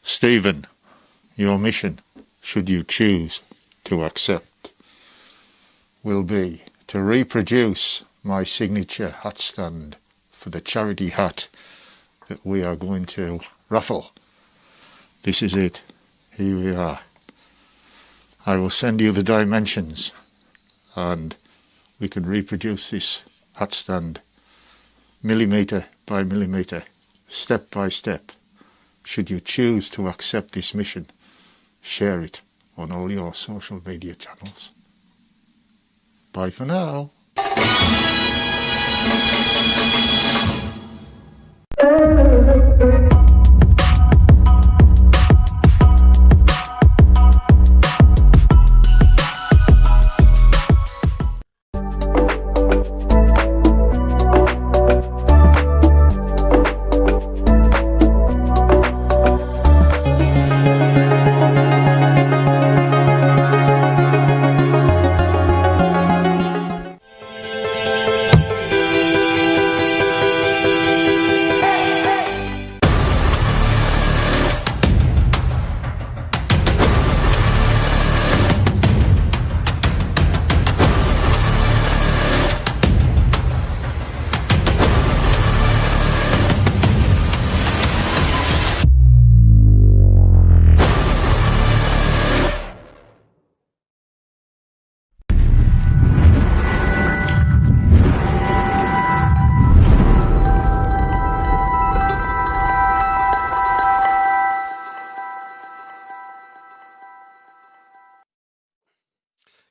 Stephen, your mission, should you choose to accept, will be to reproduce my signature hat stand for the charity hat that we are going to raffle. This is it. Here we are. I will send you the dimensions and we can reproduce this hat stand millimetre by millimetre, step by step. Should you choose to accept this mission, share it on all your social media channels. Bye for now.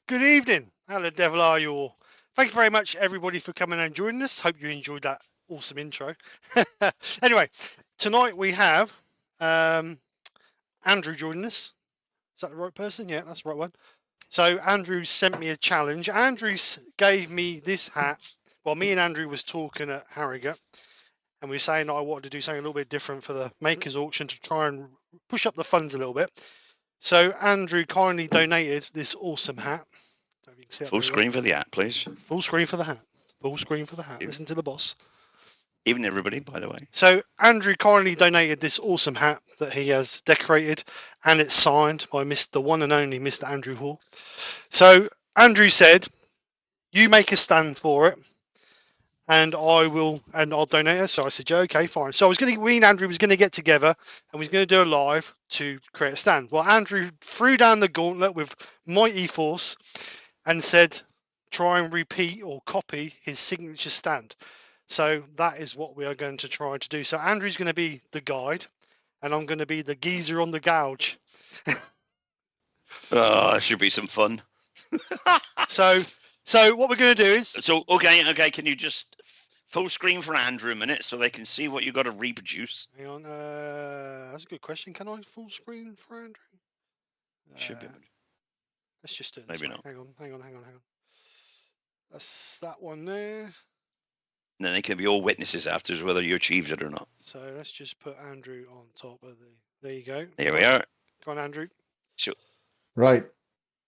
Good evening. How the devil are you all? Thank you very much, everybody, for coming and joining us. Hope you enjoyed that awesome intro. Anyway, tonight we have Andrew joining us. Is that the right person? Yeah, that's the right one. So Andrew sent me a challenge. Andrew gave me this hat. Well, me and Andrew was talking at Harrogate, and we were saying that I wanted to do something a little bit different for the makers auction to try and push up the funds a little bit. So Andrew kindly donated this awesome hat. Don't know if you can see it Full very screen for the hat, please. well. Full screen for the hat. Full screen for the hat. Even- Listen to the boss. Even everybody, by the way. So Andrew kindly donated this awesome hat that he has decorated, and it's signed by the one and only Mr. Andrew Hall. So Andrew said, "You make a stand for it, and I'll donate it." So I said, "Yeah, okay, fine." So me and Andrew was going to get together, and we was going to do a live to create a stand. Well, Andrew threw down the gauntlet with mighty force, and said, "Try and repeat or copy his signature stand." So that is what we are going to try to do. So Andrew's going to be the guide, and I'm going to be the geezer on the gouge. Oh, that should be some fun. So what we're going to do is, So, okay, can you just full screen for Andrew a minute so they can see what you got to reproduce? hang on, that's a good question. Can I full screen for Andrew? Should be able to. Let's just do it this Maybe way. not. Hang on. That's that one there. And then they can be all witnesses afterwards whether you achieved it or not. So let's just put Andrew on top of the. There you go. Here we are. Go on, Andrew. Sure. Right,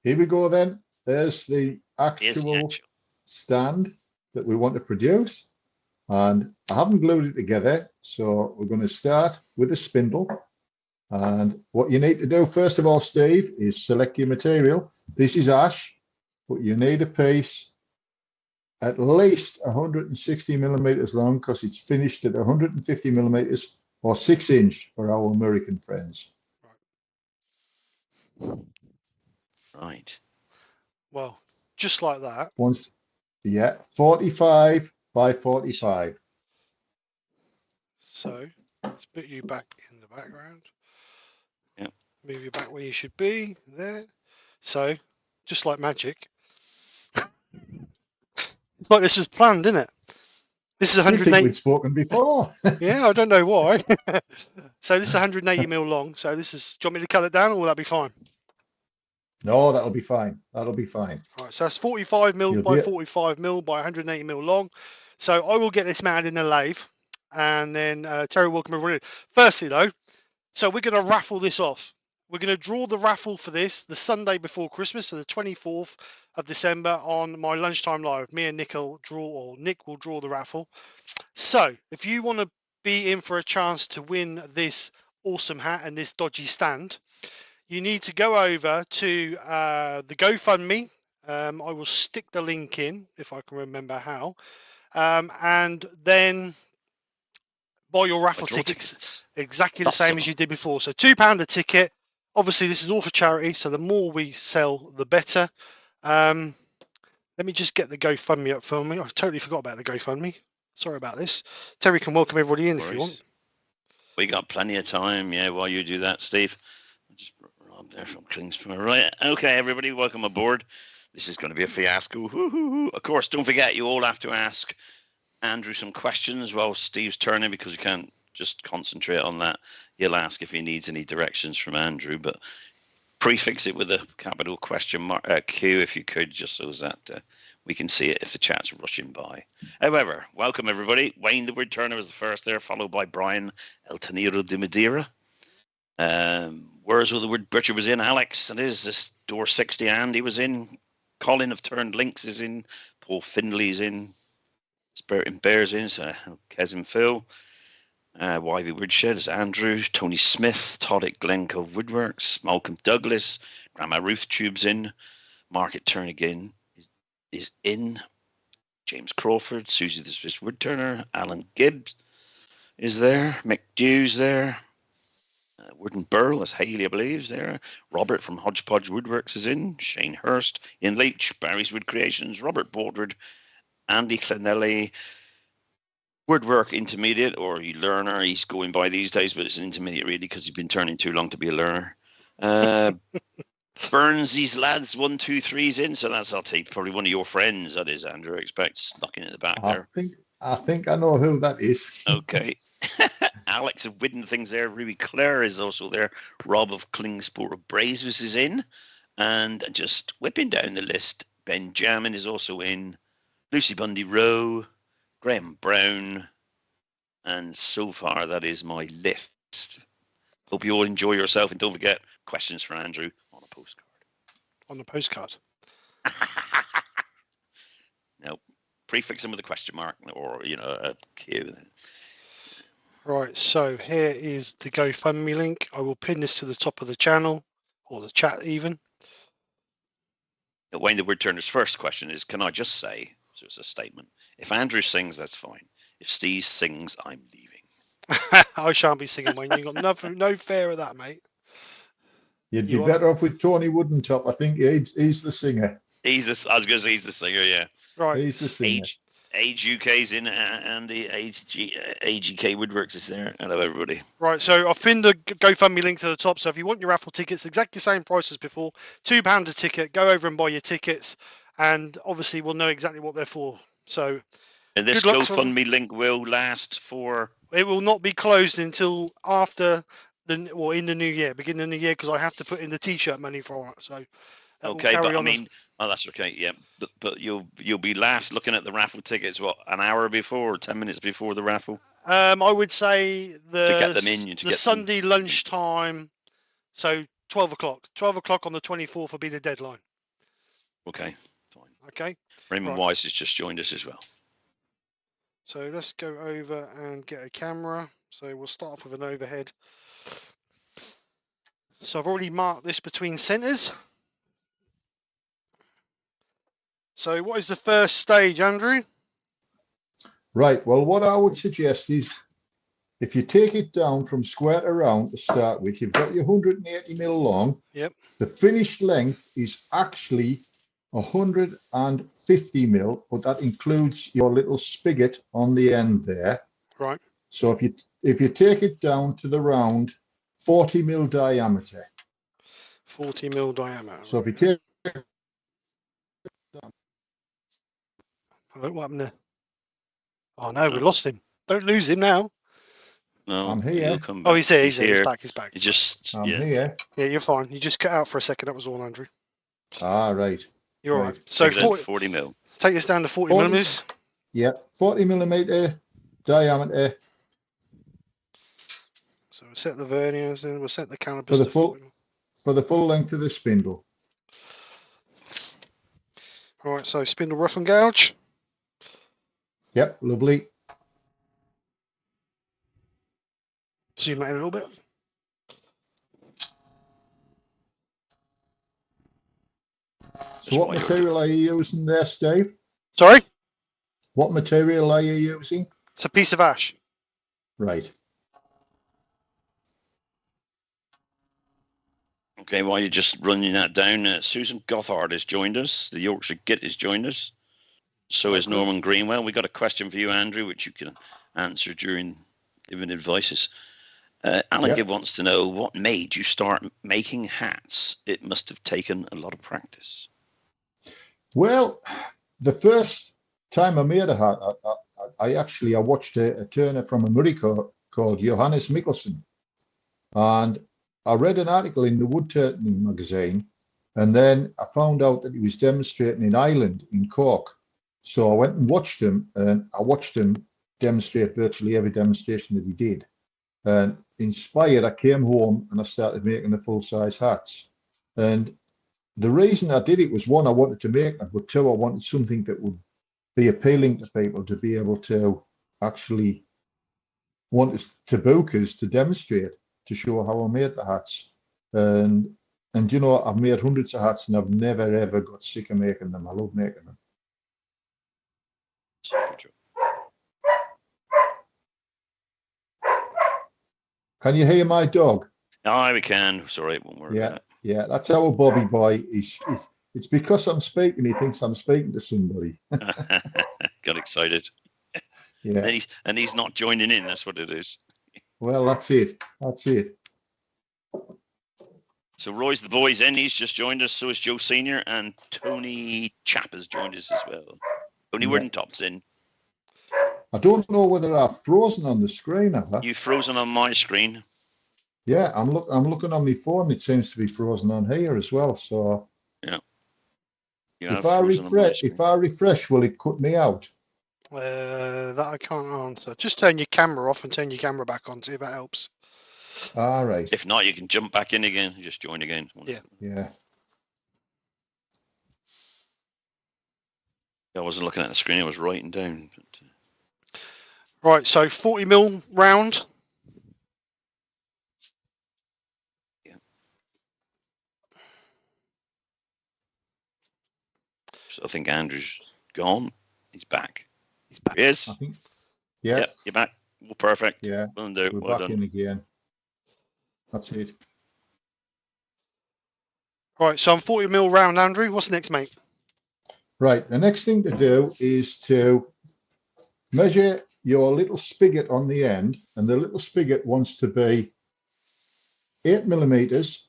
here we go then. There's the Here's the actual actual. stand that we want to produce. And I haven't glued it together, so we're going to start with a spindle. And what you need to do, first of all, Steve, is select your material. This is ash, but you need a piece at least 160 millimeters long because it's finished at 150 millimeters or 6-inch for our American friends. Right. Well, just like that. Once, yeah, 45 by 45. So let's put you back in the background. Yep. Move you back where you should be. There. So, just like magic. It's like this was planned, isn't it? This is I think 180. we'd spoken before. Yeah, I don't know why. So this is 180 mil long. So this is. Do you want me to cut it down, or will that be fine? No, that'll be fine. That'll be fine. All right. So that's 45 mil You'll by be- 45 mil by 180 mil long. So I will get this mounted in the lathe, and then Terry will come over. Firstly, though, so we're going to raffle this off. We're going to draw the raffle for this the Sunday before Christmas, so the 24th of December on my lunchtime live. Me and Nick will draw the raffle. So if you want to be in for a chance to win this awesome hat and this dodgy stand, you need to go over to the GoFundMe. I will stick the link in if I can remember how, and then buy your raffle tickets. Exactly the same as you did before. So £2 a ticket. Obviously, this is all for charity, so the more we sell, the better. Let me just get the GoFundMe up for me. I totally forgot about the GoFundMe. Sorry about this. Terry can welcome everybody in if you want. We got plenty of time, yeah, while you do that, Steve. Just Rob there from Kingston. Right. Okay, everybody, welcome aboard. This is going to be a fiasco. Of course, don't forget, you all have to ask Andrew some questions while Steve's turning, because you can't just concentrate on that. He'll ask if he needs any directions from Andrew, but prefix it with a capital question mark Q if you could, just so that we can see it if the chat's rushing by. However, welcome everybody. Wayne the Woodturner was the first there, followed by Brian El Taniro de Madeira. Where's the Wood Butcher was in? Alex, it is this door 60. Andy was in. Colin of Turned Links is in. Paul Findley's in. Spirit and Bears in. So Kez and Phil. Wivey Woodshed is Andrew. Tony Smith. Todd at Glencoe Woodworks. Malcolm Douglas. Grandma Ruth Tube's in. Market Turn again is in. James Crawford. Susie the Swiss Woodturner. Alan Gibbs is there. Mick Dew's there. Wooden Burl, as Haley, I believe, is there. Robert from Hodgepodge Woodworks is in. Shane Hurst, Ian Leach, Barry's Wood Creations, Robert Baldward, Andy Clennelly, Woodwork Intermediate, or learner, he's going by these days, but it's an intermediate really because he's been turning too long to be a learner. Burns, these lads, 1, 2, 3's in, so that's, I'll take, probably one of your friends, that is, Andrew, I expect, knocking in the back there. I think I know who that is. Okay. Alex of Widden Things there. Ruby Clare is also there. Rob of Klingsport of Abrasives is in. And just whipping down the list, Benjamin is also in. Lucy Bundy Rowe. Graham Brown. And so far, that is my list. Hope you all enjoy yourself, and don't forget questions for Andrew on a postcard. On the postcard. Now, prefix them with a question mark or a Q. Right, so here is the GoFundMe link. I will pin this to the top of the channel, or the chat even. Wayne the Woodturner's first question is, can I just say, so it's a statement, if Andrew sings, that's fine. If Steve sings, I'm leaving. I shan't be singing, Wayne. You got nothing, no fear of that, mate. You'd be better off with Tony Woodentop. I think he's the singer. I was going to say he's the singer, yeah. Right. He's the singer. Age UK's in, and the AGK Woodworks is there. Hello, everybody. Right, so I've pinned the GoFundMe link to the top. So if you want your raffle tickets, exactly the same price as before, £2 a ticket. Go over and buy your tickets, and obviously we'll know exactly what they're for. So, and this GoFundMe link will last for. It will not be closed until after in the new year, beginning of the new year, because I have to put in the T-shirt money for it. So. Okay, but I mean, that's okay, yeah. But you'll be last looking at the raffle tickets, what, an hour before or 10 minutes before the raffle? I would say to get them in, the Sunday lunchtime, so 12 o'clock. 12 o'clock on the 24th will be the deadline. Okay, fine. Okay. Raymond Weiss has just joined us as well. So let's go over and get a camera. So we'll start off with an overhead. So I've already marked this between centres. So what is the first stage, Andrew? Right, well, what I would suggest is if you take it down from square to round to start with, you've got your 180 mil long. Yep. The finished length is actually 150 mil, but that includes your little spigot on the end there. Right. So if you take it down to the round, 40 mil diameter. 40 mil diameter. So if you take what happened there? Oh no, we lost him. Don't lose him now. No, I'm here. Oh, he's here. He's back. He's back. I'm here. Yeah, you're fine. You just cut out for a second. That was all, Andrew. Ah, right. You're all right. So 40 mil. Take this down to 40 millimeters. Yeah, 40 millimeter diameter. So we'll set the verniers and we'll set the calipers for the full length of the spindle. All right. So spindle rough and gouge. Yep, lovely. Zoom out a little bit. So what material are you using there, Steve? Sorry? What material are you using? It's a piece of ash. Right. Okay, while you're just running that down, Susan Gothard has joined us. The Yorkshire Git has joined us. So is Norman Greenwell. We got a question for you, Andrew, which you can answer during giving advices. Alan Gibb wants to know, what made you start making hats? It must have taken a lot of practice. Well, the first time I made a hat, I watched a turner from America called Johannes Mikkelsen. And I read an article in the Woodturning magazine, and then I found out that he was demonstrating in Ireland, in Cork. So I went and watched him, and I watched him demonstrate virtually every demonstration that he did. And inspired, I came home and I started making the full-size hats. And the reason I did it was, one, I wanted to make them, but two, I wanted something that would be appealing to people, to be able to actually want us to book us to demonstrate, to show how I made the hats. And you know, I've made hundreds of hats and I've never ever got sick of making them. I love making them. Can you hear my dog? Oh, we can. Sorry, it won't work. Yeah, that's our Bobby boy. It's because I'm speaking, he thinks I'm speaking to somebody. Got excited. Yeah. And he's not joining in, that's what it is. Well, that's it. That's it. So Roy's the boys in, he's just joined us, so is Joe Senior, and Tony Chap has joined us as well. Tony Woodentop's in. I don't know whether I've frozen on the screen, have I? You've frozen on my screen. Yeah, I'm looking on my phone. It seems to be frozen on here as well. So yeah. If I refresh, will it cut me out? That I can't answer. Just turn your camera off and turn your camera back on, see if that helps. All right. If not, you can jump back in again. Just join again. Yeah. Yeah. I wasn't looking at the screen. I was writing down. Right, so 40mm round. Yeah. So I think Andrew's gone. He's back. He's back. Yes. I think. Yeah. Yep, you're back. Well, perfect. Yeah. Well done. We're Well back done. in again. That's it. Right, so I'm 40mm round, Andrew. What's next, mate? Right. The next thing to do is to measure your little spigot on the end, and the little spigot wants to be 8mm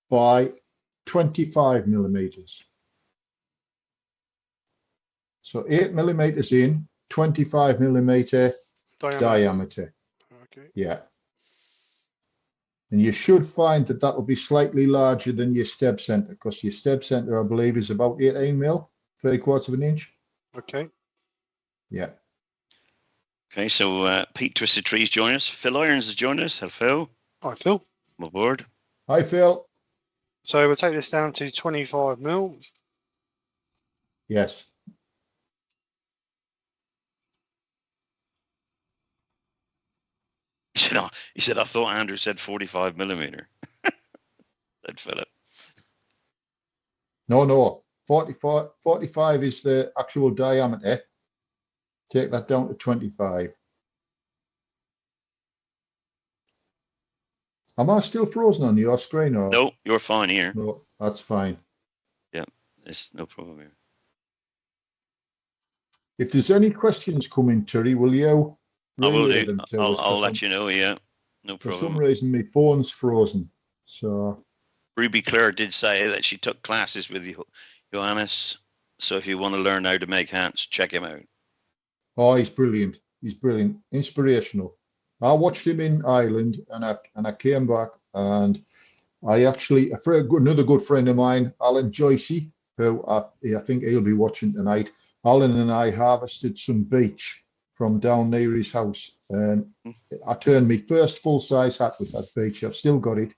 by 25mm. So 8mm in, 25mm diameter. Okay. Yeah. And you should find that that will be slightly larger than your stab center, because your stab center, I believe, is about 18mm, 3/4 of an inch. Okay. Yeah. Okay, so Pete Twisted Trees join us. Phil Irons has joined us. Hello, Phil. Hi, Phil. I'm aboard. Hi, Phil. So we'll take this down to 25mm. Yes. He said, I thought Andrew said 45mm. Said Philip. No. 45 is the actual diameter. Take that down to 25. Am I still frozen on your screen? Or? No, you're fine here. No, that's fine. Yeah, it's no problem here. If there's any questions coming, Terry, will you I will relay do. them to us? I'll let you know, yeah. No For problem. some reason, my phone's frozen. So Ruby Clare did say that she took classes with Johannes. So if you want to learn how to make hats, check him out. oh, he's brilliant. He's brilliant. Inspirational. I watched him in Ireland, and I came back, and I actually, another good friend of mine, Alan Joycey, who I think he'll be watching tonight. Alan and I harvested some beech from down near his house, and I turned my first full-size hat with that beech. I've still got it,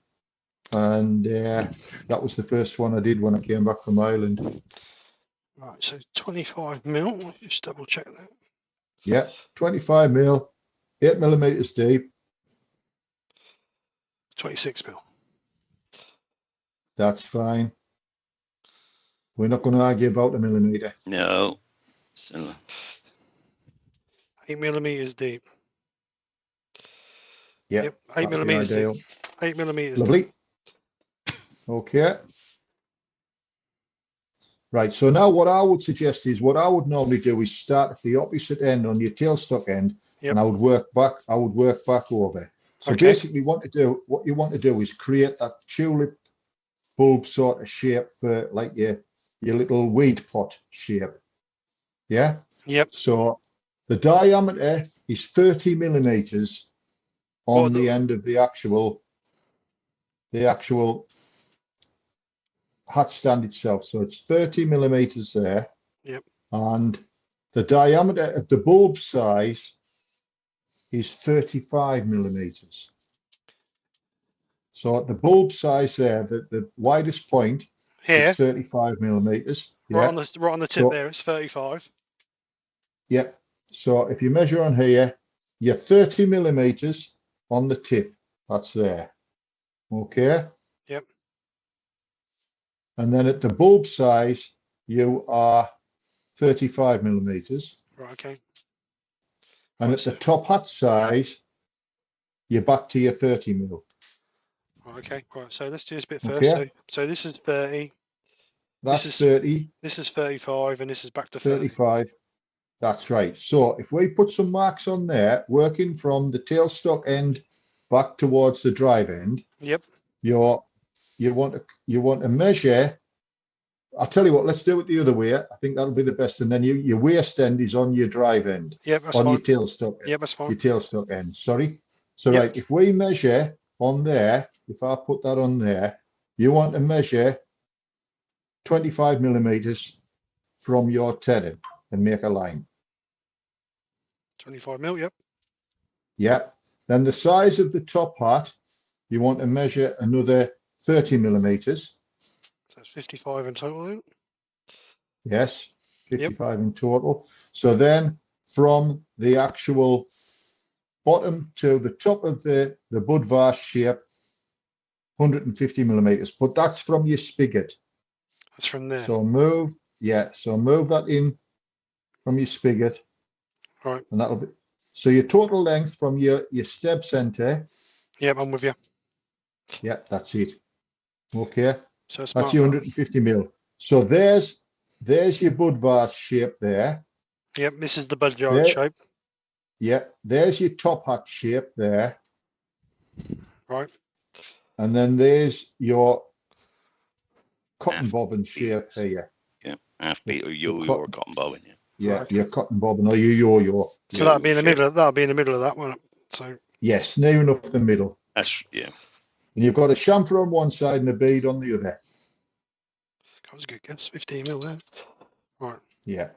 and that was the first one I did when I came back from Ireland. Right, so 25mm. Let's just double check that. Yeah, 25mm, 8mm deep. 26mm. That's fine. We're not going to argue about a millimetre. No. So 8mm deep. Yeah, Yep, 8mm deep. 8mm deep. Lovely. Okay. Right, so now what I would suggest is, what I would normally do is start at the opposite end on your tailstock end, Yep. and I would work back over. So Okay. basically what you want to do is create that tulip bulb sort of shape for like your little weed pot shape. Yeah? Yep. So the diameter is 30mm on the end of the actual hat stand itself. So it's 30mm there. Yep. And the diameter at the bulb size is 35mm. So at the bulb size there, the widest point Here, is 35mm. right Yeah. on the tip So- there, it's 35. Yeah. So if you measure on here, you're 30mm on the tip. That's there. Okay. Yep. And then at the bulb size, you are 35mm. Right, okay. And at the top hat size, you're back to your 30mm. Right, okay. Right, so let's do this bit Okay. first. So this is 30, That's is- 30, this is 35, and this is back to 30. 35. That's right. So if we put some marks on there, working from the tailstock end back towards the drive end, Yep. you want to measure. I'll tell you what, let's do it the other way. I think that'll be the best. And then your waist end is on your drive end, Yep, that's on fine. your tailstock, Yep, that's fine. your tailstock end. Sorry. So Yep. right, if we measure on there, if I put that on there, you want to measure 25mm from your tenon and make a line. 25 mil, yep. Yeah. Then the size of the top hat, you want to measure another 30 millimeters. So it's 55 in total. Then. Yes, 55 in total. So then from the actual bottom to the top of the bud vase shape, 150 millimeters, but that's from your spigot. That's from there. So move that in from your spigot. All right. And that'll be, so your total length from your stab center. Yep, I'm with you. Yeah, that's it. Okay. So it's That's your 150 mil. So there's your bud vase shape there. Yep, this is the bud yard shape. Yeah, there's your top hat shape there. Right. And then there's your cotton bobbin shape here. Yeah, half beat or yo-yo or cotton bobbin. Yeah. Yeah, your cotton bobbin or your yo-yo. So that'll be in the middle. That'll be in the middle of that one. So yes, near enough the middle. That's And you've got a chamfer on one side and a bead on the other. That was a good guess. 15 mil there. Right. Yeah.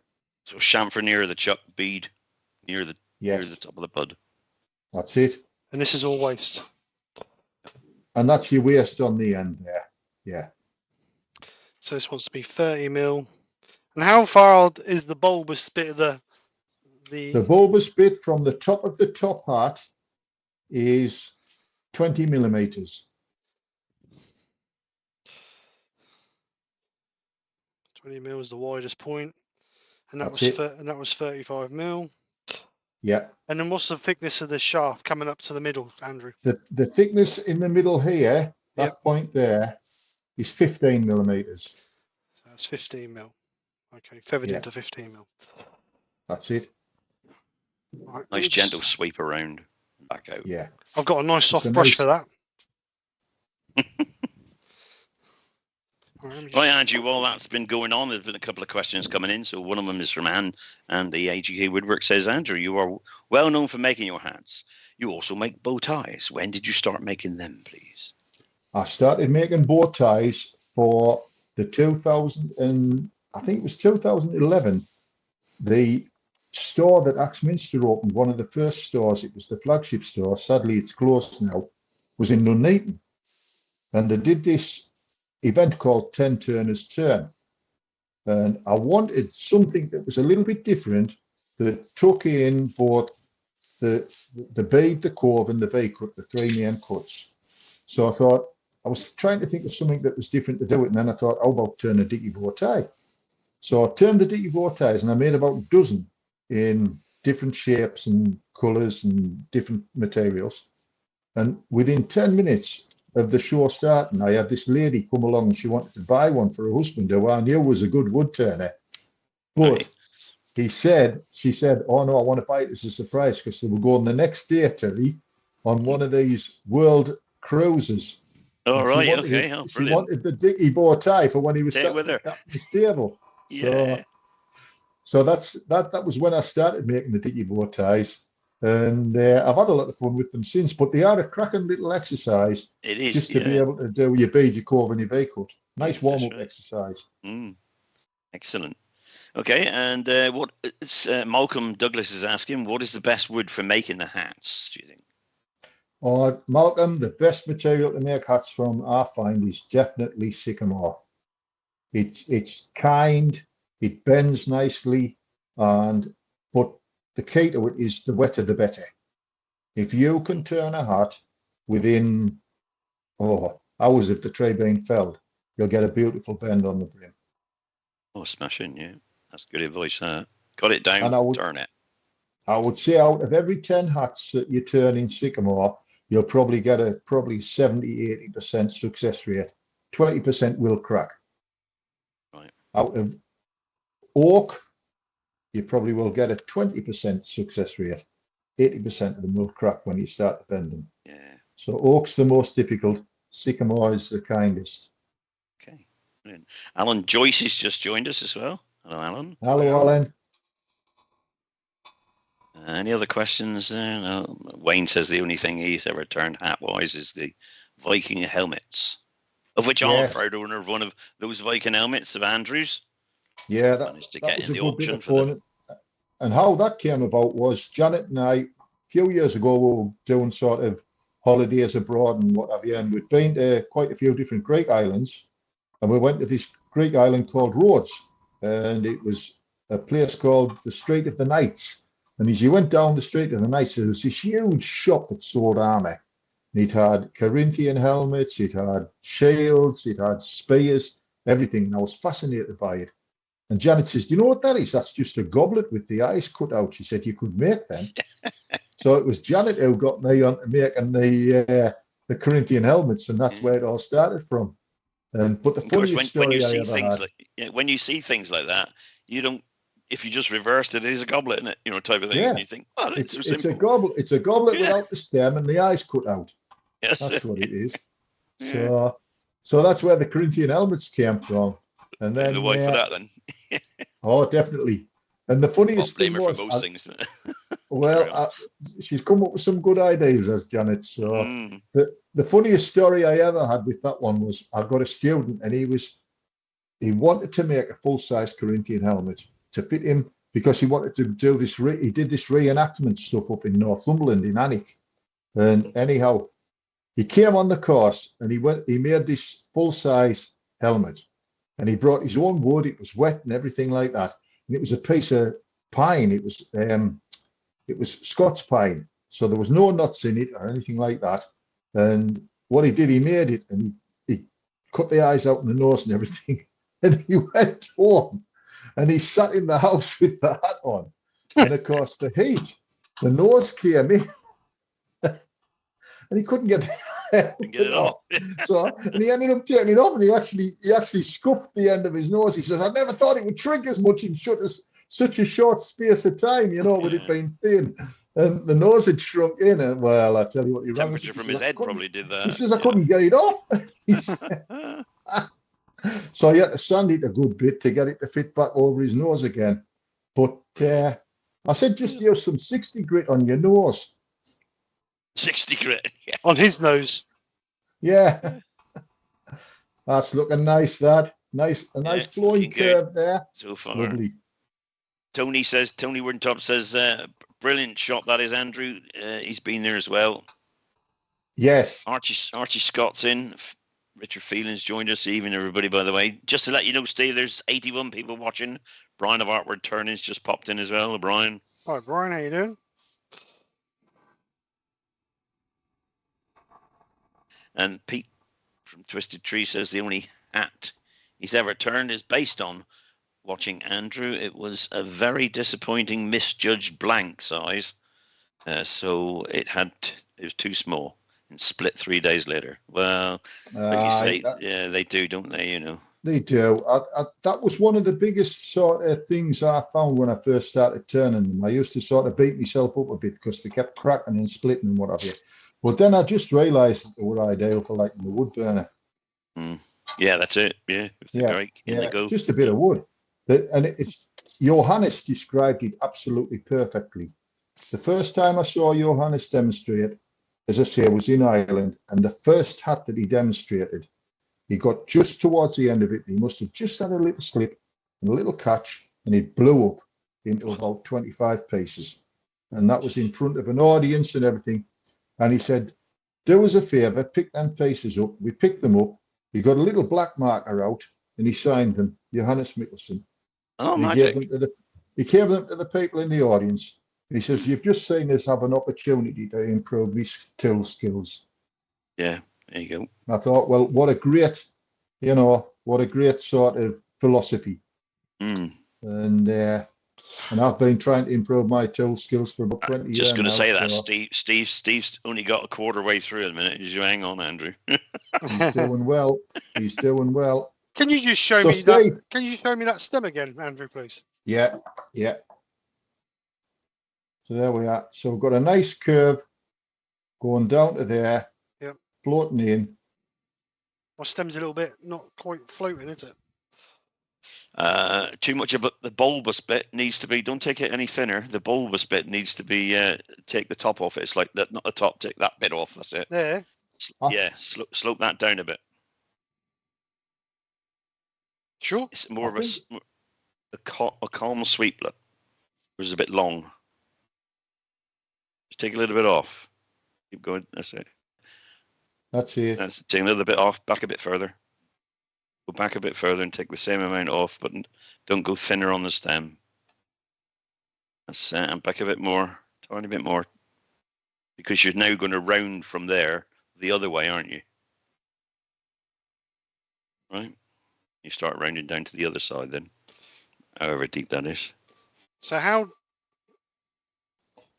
So chamfer near the chuck, bead near the top of the bud. That's it. And this is all waste. And that's your waste on the end there. Yeah. So this wants to be 30 mil. And how far out is the bulbous bit of the bulbous bit from the top of the top hat is 20 millimeters. 20 mil is the widest point, and that was 35 mil. Yeah. And then what's the thickness of the shaft coming up to the middle, Andrew? The thickness in the middle here, that point there, is 15 millimeters. So that's 15 mil. Okay, feathered into 15 mil. That's it. Right, nice gentle sweep around and back out. Yeah. I've got a nice soft brush for that. Right, Andrew, while that's been going on, there's been a couple of questions coming in. So one of them is from Anne, and the AGK Woodwork says, Andrew, you are well known for making your hats. You also make bow ties. When did you start making them, please? I started making bow ties for the 2011. The store that Axminster opened, one of the first stores, it was the flagship store, sadly it's closed now, was in Nuneaton. And they did this event called 10 Turners Turn. And I wanted something that was a little bit different, that took in both the bead, the cove, and the V-cut, the three main cuts. So I thought, I was trying to think of something that was different to do it, and then I thought, how about turn a dicky bow tie? So I turned the dicky bow ties, and I made about a dozen in different shapes and colours and different materials. And within 10 minutes of the show starting, I had this lady come along and she wanted to buy one for her husband, who I knew was a good wood turner. But she said, oh no, I want to buy it as a surprise, because they were going the next day, Terry, on one of these world cruises. Oh, right, okay. Oh, she wanted the dicky bow tie for when he was sat with her at the stable. Yeah. So that was when I started making the dicky bow ties. And I've had a lot of fun with them since, but they are a cracking little exercise. It is, just to be able to do your bead, your cove, and your V-cut. Nice warm-up exercise. Excellent. Okay, and Malcolm Douglas is asking, what is the best wood for making the hats, do you think? Malcolm, the best material to make hats from, I find, is definitely sycamore. It's kind, it bends nicely, but the key to it is the wetter the better. If you can turn a hat within hours of the tree being felled, you'll get a beautiful bend on the brim. Oh, smashing, yeah. That's good advice. Cut it down, turn it. I would say out of every 10 hats that you turn in sycamore, you'll probably get a 70-80% success rate. 20% will crack. Right. Out of oak, you probably will get a 20% success rate. 80% of them will crack when you start to bend them. Yeah. So oak's the most difficult. Sycamore is the kindest. Okay. Brilliant. Alan Joyce has just joined us as well. Hello, Alan. Hello, Alan. Any other questions there? No. Wayne says the only thing he's ever turned hat-wise is the Viking helmets, of which I'm a proud owner of one of those Viking helmets of Andrew's. Yeah, Managed to that get was in a the good bit auction of for the. fun. And how that came about was Janet and I, a few years ago, we were doing sort of holidays abroad and what have you, and we'd been to quite a few different Greek islands, and we went to this Greek island called Rhodes, and it was a place called the Street of the Knights. And as you went down the Street of the Knights, there was this huge shop that sold armour. And it had Corinthian helmets, it had shields, it had spears, everything. And I was fascinated by it. And Janet says, "Do you know what that is? That's just a goblet with the eyes cut out." She said, "You could make them." So it was Janet who got me on to making the Corinthian helmets, and that's where it all started from. But the Of course, funniest when you story I see ever things had, when you see things like that, you don't. If you just reversed it, it is a goblet, isn't it? You know, type of thing. yeah, And you think, oh, it's so it's simple. a goblet Yeah. without the stem and the eyes cut out. Yes. That's what it is. Yeah. So that's where the Corinthian helmets came from. And Blame then, the wife for that, then. oh, definitely. And the I'll funniest blame thing her for was, most things. she's come up with some good ideas, as Janet. So Mm. the funniest story I ever had with that one was I've got a student, and he wanted to make a full-size Corinthian helmet to fit him because he wanted to do this. He did this reenactment stuff up in Northumberland in Alnwick. And anyhow, he came on the course and he made this full-size helmet, and he brought his own wood. It was wet and everything like that, and it was a piece of pine. It was Scots pine, so there was no nuts in it or anything like that. And what he did, he made it, and he cut the eyes out and the nose and everything. And he went home, and he sat in the house with the hat on, and of course the nose came in, and he couldn't get it off. So, and he ended up taking it off, and he actually scuffed the end of his nose. He says, "I never thought it would shrink as much in such a short space of time, with it being thin." And the nose had shrunk in, and well, I tell you what, he rang us. Temperature from his head probably did that. He says, "I couldn't get it off." He said, so he had to sand it a good bit to get it to fit back over his nose again. But I said, just use some 60 grit on your nose. 60 grit. Yeah. On his nose. Yeah. That's looking nice, that. Nice flowing curve there. So far. Lovely. Tony Wintop says, brilliant shot, that is, Andrew. He's been there as well. Yes. Archie Scott's in. Richard Feelings joined us. Evening, everybody, by the way. Just to let you know, Steve, there's 81 people watching. Brian of Artward Turnings just popped in as well. Brian. Hi, Brian. How you doing? And Pete from Twisted Tree says the only hat he's ever turned is based on watching Andrew. It was a very disappointing, misjudged blank size. So it was too small and split 3 days later. Well, like you say, yeah, they do, don't they? They do. That was one of the biggest sort of things I found when I first started turning them. I used to sort of beat myself up a bit because they kept cracking and splitting and what have you. But then I just realised that they were ideal for like the wood burner. Yeah, that's it. Yeah, Just a bit of wood. And Johannes described it absolutely perfectly. The first time I saw Johannes demonstrate, as I say, was in Ireland, and the first hat that he demonstrated, he got just towards the end of it. He must have just had a little slip and a little catch, and it blew up into about 25 pieces. And that was in front of an audience and everything. And he said, "Do us a favour, pick them pieces up." We picked them up. He got a little black marker out, and he signed them, Johannes Mikkelsen. Oh, and magic. He gave them to the people in the audience. And he says, "You've just seen us have an opportunity to improve these tool skills." Yeah, there you go. I thought, well, what a great sort of philosophy. And I've been trying to improve my tool skills for about 20 years. Just going to say that, so. Steve's only got a quarter way through in a minute. You hang on, Andrew. He's doing well. He's doing well. Can you just show me Steve, that? Can you show me that stem again, Andrew, please? Yeah. So there we are. So we've got a nice curve going down to there, floating in. My stem's a little bit not quite floating, is it? Too much of the bulbous bit needs to be. Don't take it any thinner. The bulbous bit needs to be. Take the top off. It's like that, not the top. Take that bit off. That's it. There. Yeah, slope that down a bit. Sure. It's more of a. a calm sweep, look. It was a bit long. Just take a little bit off. Keep going. That's it. That's it. That's take a little bit off. Back a bit further. Go back a bit further and take the same amount off, but don't go thinner on the stem. That's it. And back a bit more. Tiny bit more. Because you're now going to round from there the other way, aren't you? Right? You start rounding down to the other side then, however deep that is. So how?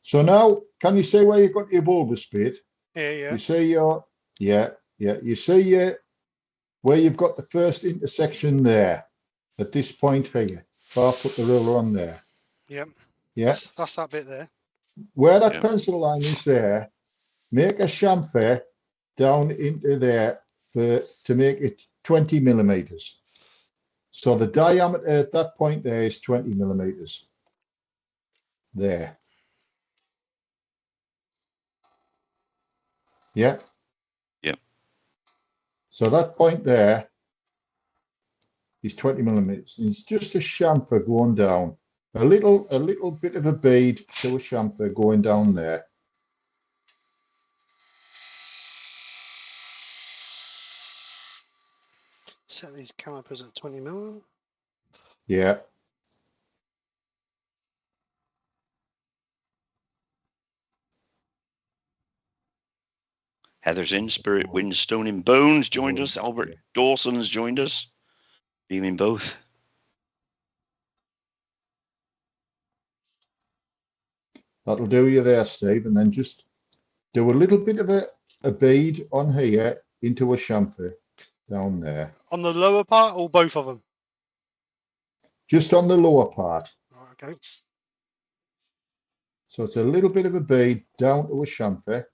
So now, can you see where you've got your bulbous bit? Yeah. You see your, you see where you've got the first intersection there, at this point here. So I'll put the ruler on there. Yep. Yeah. That's that bit there. Where that pencil line is there, make a chamfer down into there to make it 20 millimeters. So the diameter at that point there is 20 millimeters. There. Yeah. Yep. So that point there is 20 millimeters. It's just a chamfer going down. A little bit of a bead to a chamfer going down there. Set these calipers at 20 mil. Yeah. Heather's in, Spirit, Wind, Stone and Bones joined us. Albert Dawson's joined us. You mean both? That'll do you there, Steve. And then just do a little bit of a bead on here into a chamfer down there. On the lower part or both of them? Just on the lower part. Okay. So it's a little bit of a bead down to a chamfer.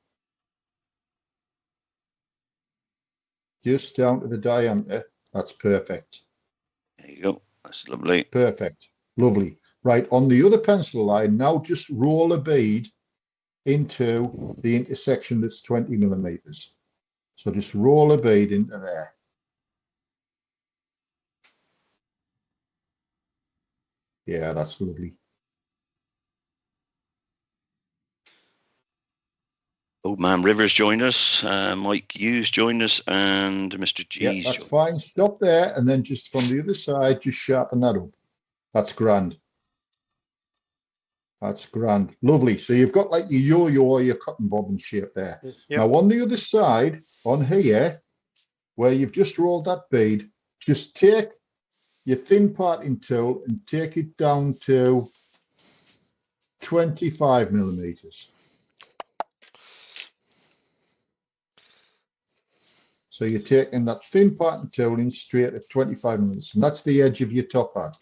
Just down to the diameter. That's perfect. There you go. That's lovely. Perfect. Lovely. Right, on the other pencil line, now just roll a bead into the intersection that's 20 millimeters. So just roll a bead into there. Yeah, that's lovely. Old Man Rivers joined us. Mike Hughes joined us, and Mr. G's. Yeah, that's fine. Stop there, and then just from the other side, just sharpen that up. That's grand. That's grand. Lovely. So you've got like your yo-yo or your cotton bobbin shape there. Yep. Now on the other side, on here, where you've just rolled that bead, just take your thin parting tool and take it down to 25 millimeters. So you're taking that thin parting tool in straight at 25 millimeters, and that's the edge of your top hat.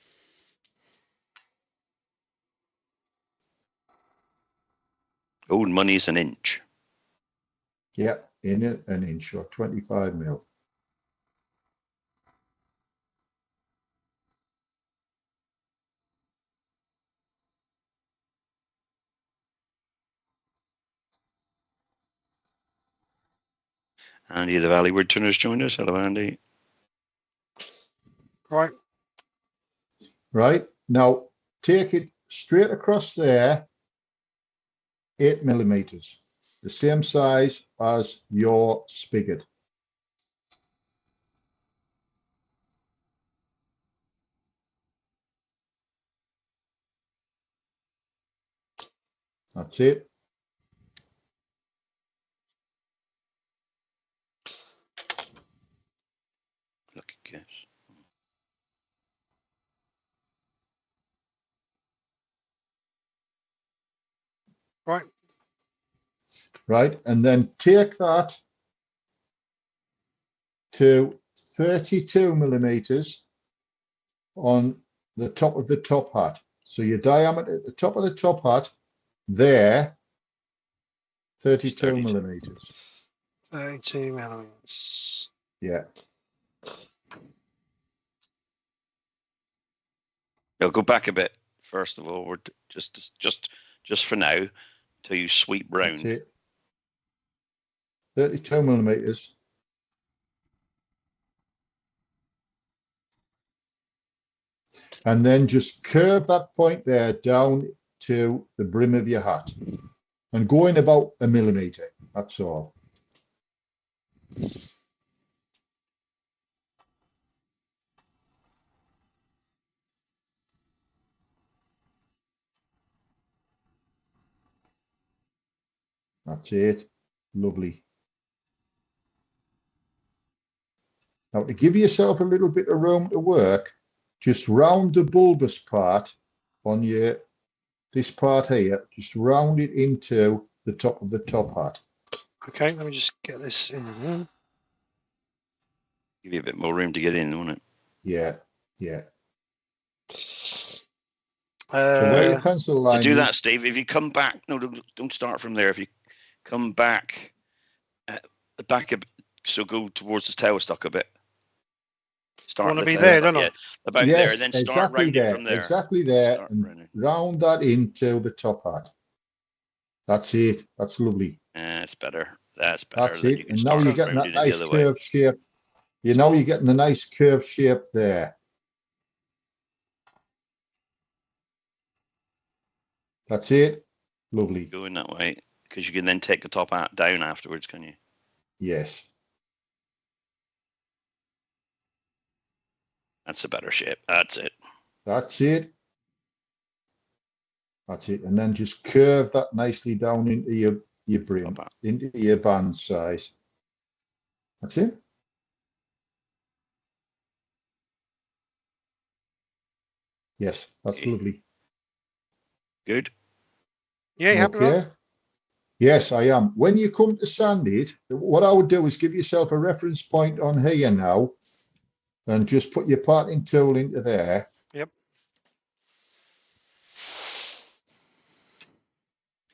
Old money's an inch. Yeah, in an inch or 25 mil. Andy the Valley Woodturners joined us. Hello, Andy. Right. Right, now take it straight across there, 8 millimeters, the same size as your spigot. That's it. Lucky guess. Right. Right, and then take that to 32 millimeters on the top of the top hat. So your diameter at the top of the top hat there, 32 millimeters. 32 millimeters. Yeah. I'll go back a bit. First of all, we're just for now, till you sweep round. That's it. 32 millimeters. and then just curve that point there down to the brim of your hat and go in about 1 millimetre. That's all. That's it. Lovely. Now, to give yourself a little bit of room to work, just round the bulbous part on this part here, just round it into the top of the top hat. Okay, let me just get this in here. Give you a bit more room to get in, won't it? Yeah, yeah. So where your pencil line to do is, that, Steve, if you come back, no, don't start from there. If you come back, the back a bit, so go towards the tail stock a bit. Start want to the be tail there, stock, don't I? yeah, about yes, there, then start exactly rounding there, from there. exactly there, Start and rounding. round that into the top hat. That's it. That's lovely. That's better. That's better. That's Then it. you can And now start you're getting that rounding it the nice other way. curved shape. You know you're getting a nice curved shape there. That's it. Lovely. Going that way, because you can then take the top hat down afterwards, can you? Yes. That's a better shape. That's it. That's it. That's it. And then just curve that nicely down into your brim, into your band size. That's it. Yes, that's Okay. lovely. Good. Yeah, you happy with Okay. that? Yes, I am. When you come to sand it, what I would do is give yourself a reference point on here now and just put your parting tool into there. Yep.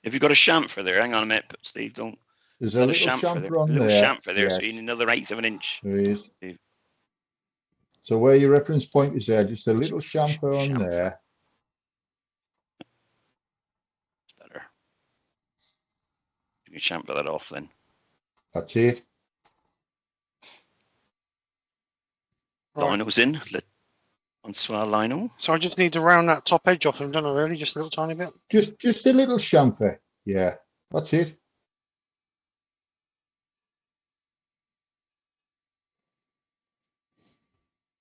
If you've got a chamfer there, hang on a minute, Steve, don't. There's a little chamfer on there. A little there. chamfer there, Yes, so you need another 1/8 of an inch. there is. Steve. So where your reference point is there, just a little chamfer on there. It's better. You can chamfer that off then. That's it. Right. Lino's in. Onto our lino. So I just need to round that top edge off them, don't I, really? Just a little tiny bit? Just a little chamfer. Yeah, that's it.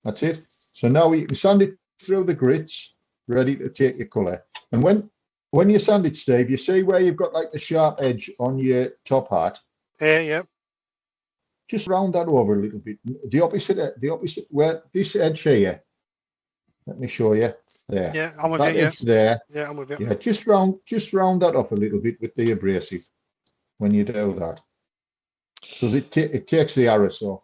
That's it. So now you can sand it through the grits, ready to take your colour. And when you sand it, Steve, you see where you've got like the sharp edge on your top hat. Yeah. Just round that over a little bit. The opposite where this edge here. Let me show you. There. Yeah, I'm with that you. edge there. Yeah, I'm with you. Yeah, just round that off a little bit with the abrasive when you do that. So it takes the arrows off.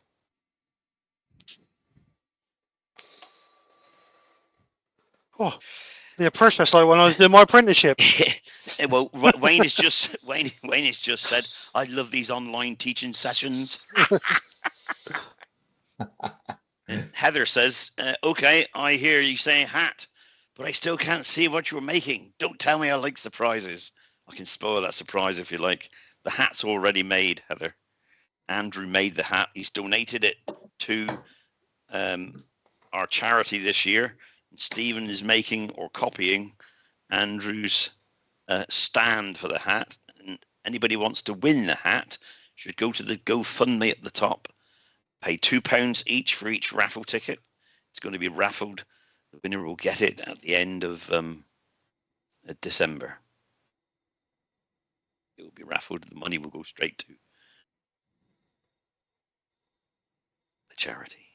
Oh, the process like when I was doing my apprenticeship. Well, Wayne has just said, I love these online teaching sessions. Heather says, okay, I hear you saying hat, but I still can't see what you're making. Don't tell me I like surprises. I can spoil that surprise if you like. The hat's already made, Heather. Andrew made the hat. He's donated it to our charity this year. Stephen is making or copying Andrew's stand for the hat. And anybody who wants to win the hat should go to the GoFundMe at the top. Pay £2 each for each raffle ticket. It's going to be raffled. The winner will get it at the end of December. It will be raffled. The money will go straight to the charity.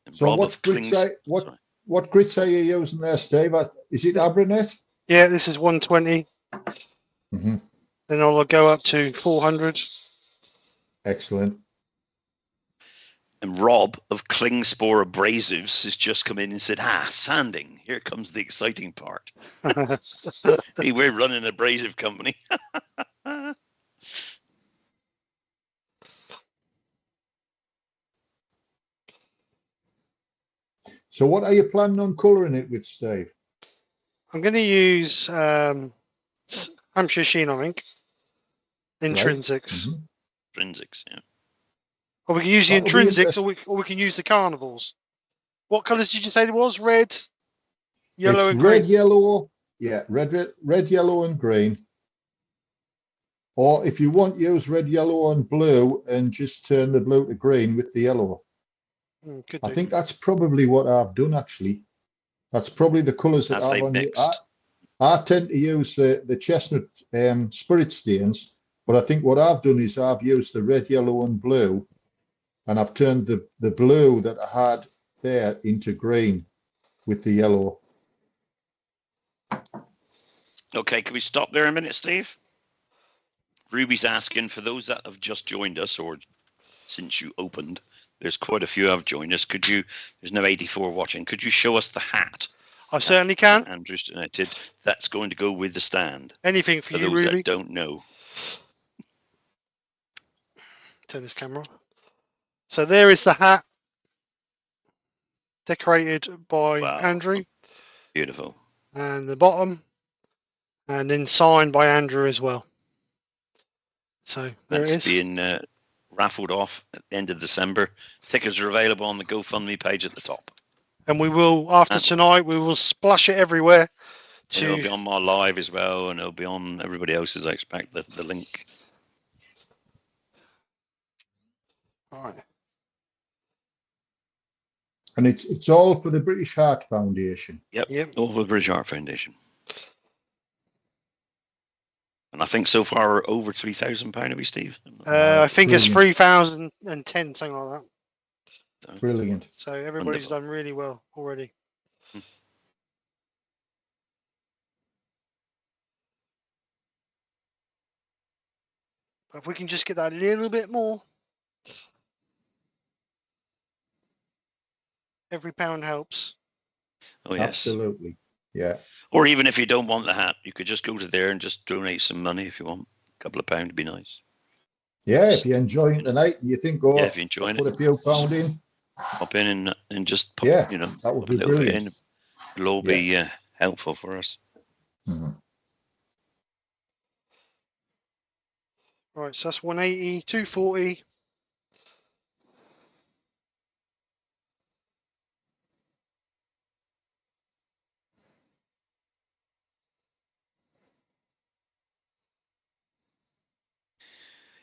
And So Rob what of grits Klings, what grits are you using there, Steve? Is it Abranet? Yeah, this is 120. Mm-hmm. Then I'll go up to 400. Excellent. And Rob of Klingspor Abrasives has just come in and said, sanding. Here comes the exciting part. Hey, we're running an abrasive company. So what are you planning on colouring it with, Steve? I'm going to use Hampshire Sheen, I think. Intrinsics. Right. Intrinsics, yeah. Or we can use the That'll be intrinsics, or we can use the carnivals. What colours did you say it was? Red, yellow, It's and red, green. yellow. Yeah, red, yellow, and green. Or if you want, use red, yellow, and blue, and just turn the blue to green with the yellow. Could I do. think that's probably what I've done, actually. That's probably the colours that As I've they on. mixed. I tend to use the chestnut spirit stains, but I think what I've done is I've used the red, yellow, and blue, and I've turned the blue that I had there into green with the yellow. Okay, can we stop there a minute, Steve? Ruby's asking, for those that have just joined us, or since you opened, there's quite a few have joined us. Could you, there's no 84 watching, could you show us the hat? I certainly can. Andrew's donated. That's going to go with the stand. Anything for you, those Ruby. that don't know. Turn this camera on. So there is the hat, decorated by Wow. Andrew, Beautiful. and the bottom, and then signed by Andrew as well. So there That's it is. being raffled off at the end of December. Tickets are available on the GoFundMe page at the top. And we will, after tonight, we will splash it everywhere. It'll be on my live as well, and it'll be on everybody else's, I expect, the link. All right. And it's all for the British Heart Foundation. Yep. All for the British Art Foundation. And I think so far we're over £3,000, are we, Steve? I think it's 3,010, something like that. Brilliant. So everybody's done really well already. But if we can just get that a little bit more, every pound helps. Oh, yes. Absolutely. Yeah. Or even if you don't want the hat, you could just go to there and just donate some money if you want. A couple of pounds would be nice. Yeah, if you're enjoying the night and you think, oh, yeah, if you're enjoying put it, a few pound in. Pop in and just pop, yeah, you know, that would pop be a little bit brilliant. in. It'll all be helpful for us. Mm-hmm. Right, so that's 180, 240.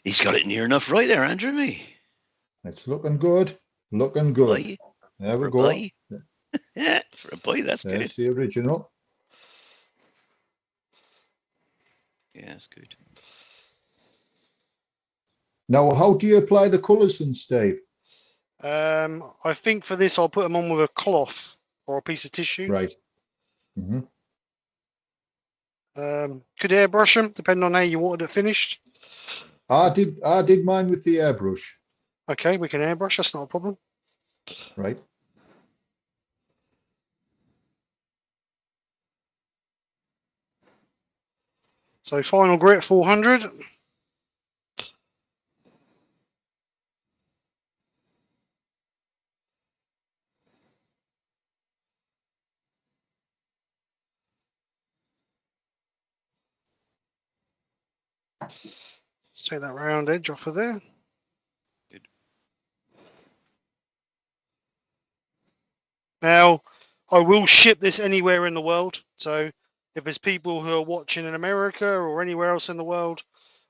He's got it near enough right there, Andrew, me. It's looking good. Looking good. Boy. There we For a go. boy. Yeah, for a boy, that's There's good. the original. Yeah, that's good. Now, how do you apply the colours then, Steve? I think for this, I'll put them on with a cloth or a piece of tissue. Right. Mm-hmm. Could airbrush them, depending on how you wanted it finished. I did mine with the airbrush. Okay, we can airbrush. That's not a problem. Right. So final grit 400. Let's take that round edge off of there. Good. Now, I will ship this anywhere in the world. So if there's people who are watching in America or anywhere else in the world,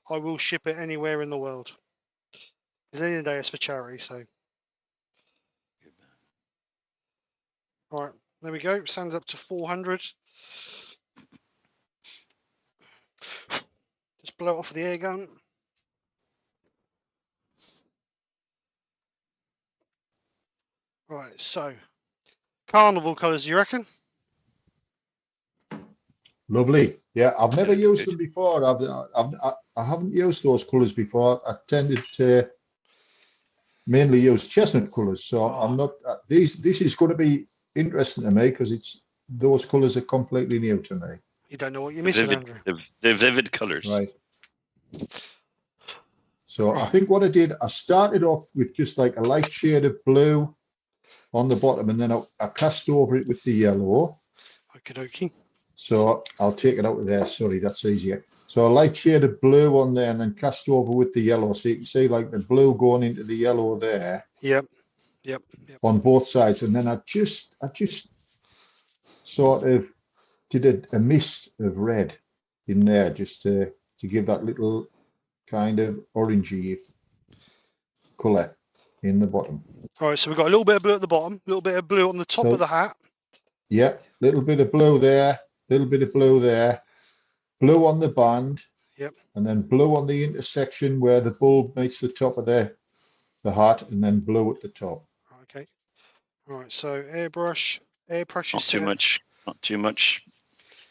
I will ship it anywhere in the world. Because at the end of the day, it's for charity. So, all right, there we go. Sand it up to 400. Just blow it off with the air gun. Right, so carnival colours, you reckon? Lovely. Yeah, I've never used them before. I haven't used those colours before. I tended to mainly use chestnut colours, so I'm not. This is going to be interesting to me because those colours are completely new to me. You don't know what you're missing, Andrew. They're vivid colours. Right. So I think what I did, I started off with just like a light shade of blue on the bottom, and then I cast over it with the yellow. Okie dokie. So I'll take it out of there. Sorry, that's easier. So a light shade of blue on there and then cast over with the yellow. So you can see like the blue going into the yellow there Yep. on both sides. And then I just sort of did a mist of red in there just to give that little kind of orangey colour in the bottom. All right, so we've got a little bit of blue at the bottom, a little bit of blue on the top So- of the hat. Yeah, little bit of blue there, little bit of blue there, blue on the band. Yep. And then blue on the intersection where the bulb meets the top of the hat, and then blue at the top. Okay. All right, so airbrush Not is too set. much. Not too much.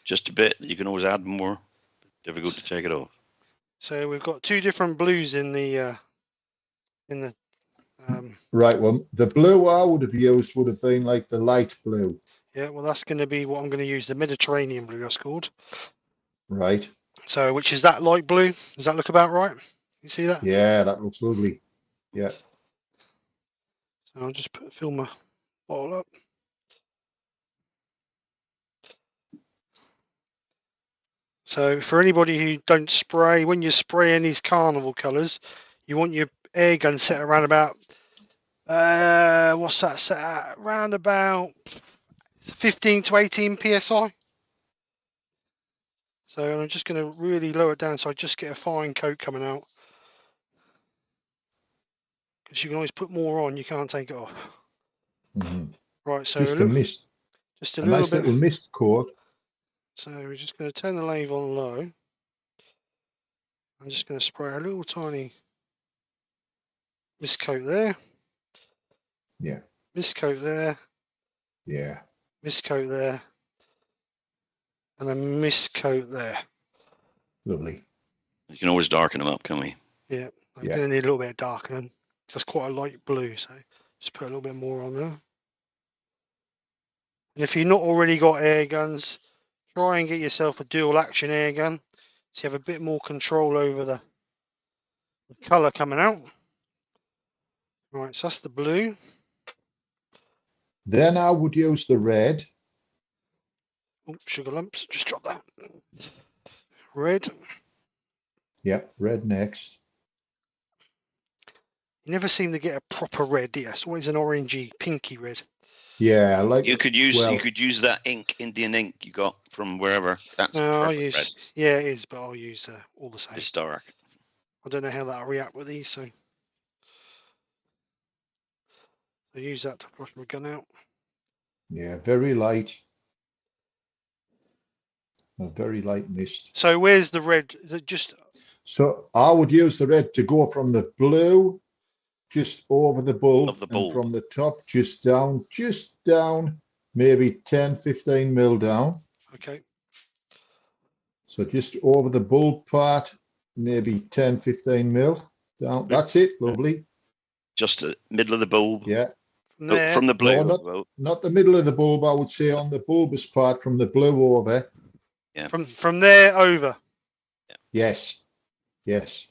Just a bit. You can always add more. Difficult to take it off. So we've got two different blues in the Right, well, the blue I would have used would have been like the light blue. yeah, well that's going to be what I'm going to use, the Mediterranean blue that's called. Right. So which is that light blue? Does that look about right? You see that? Yeah, that looks lovely. Yeah. So I'll just fill my bottle up. So for anybody who don't spray, when you're spraying these carnival colours, you want your air gun set around about what's that set at? Around about 15 to 18 psi. So I'm just going to really lower it down so I just get a fine coat coming out. Because you can always put more on, you can't take it off. Mm-hmm. Right, so Just a mist, just a a little nice bit. little mist coat. So we're just going to turn the lathe on low. I'm just going to spray a little tiny mist coat there. Yeah. Mist coat there. Yeah. Mist coat there. And a mist coat there. Lovely. You can always darken them up, can we? Yeah, I'm Yeah. going to need a little bit of darkening. That's quite a light blue, so just put a little bit more on there. And if you've not already got air guns, try and get yourself a dual action air gun so you have a bit more control over the colour coming out. Right, so that's the blue. Then I would use the red. Oh, sugar lumps, just drop that. Red. Yep, red next. You never seem to get a proper red, do you? It's always an orangey, pinky red. Yeah, like You could use well, that ink, Indian ink you got from wherever. That's I'll perfect use, red. yeah, it is, but I'll use all the same. It's dark. I don't know how that'll react with these, so I use that to brush my gun out. yeah, very light. A very light mist. So where's the red? Is it just? So I would use the red to go from the blue just over the bulb, Of the bulb. and from the top just down, maybe 10, 15 mil down. Okay. So just over the bulb part, maybe 10, 15 mil down. That's it, lovely. Just the middle of the bulb. Yeah. From there, From the blue. No, not the middle of the bulb, I would say on the bulbous part from the blue over. Yeah. from there over. Yes. Yes.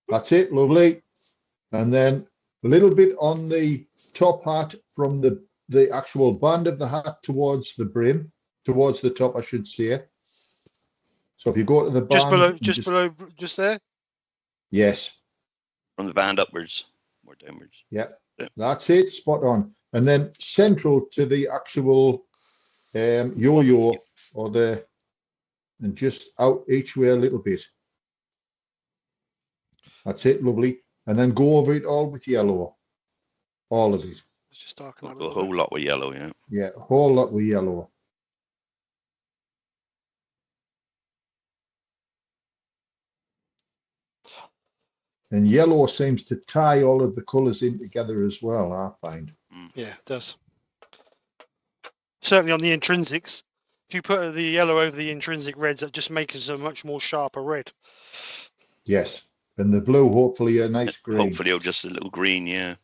That's it, lovely. And then a little bit on the top hat from the actual band of the hat towards the brim, towards the top, I should say. So if you go to the band, Just there. Yes. From the band upwards or downwards. Yep. Yeah. That's it, spot on. And then central to the actual yo-yo and just out each way a little bit. That's it, lovely. And then go over it all with yellow. All of it. Let's just darken up A whole lot with yellow, yeah. Yeah, a whole lot with yellow. And yellow seems to tie all of the colours in together as well, I find. Yeah, it does. Certainly on the intrinsics. If you put the yellow over the intrinsic reds, that just makes it a much more sharper red. Yes. And the blue, hopefully a nice green. Hopefully just a little green, yeah.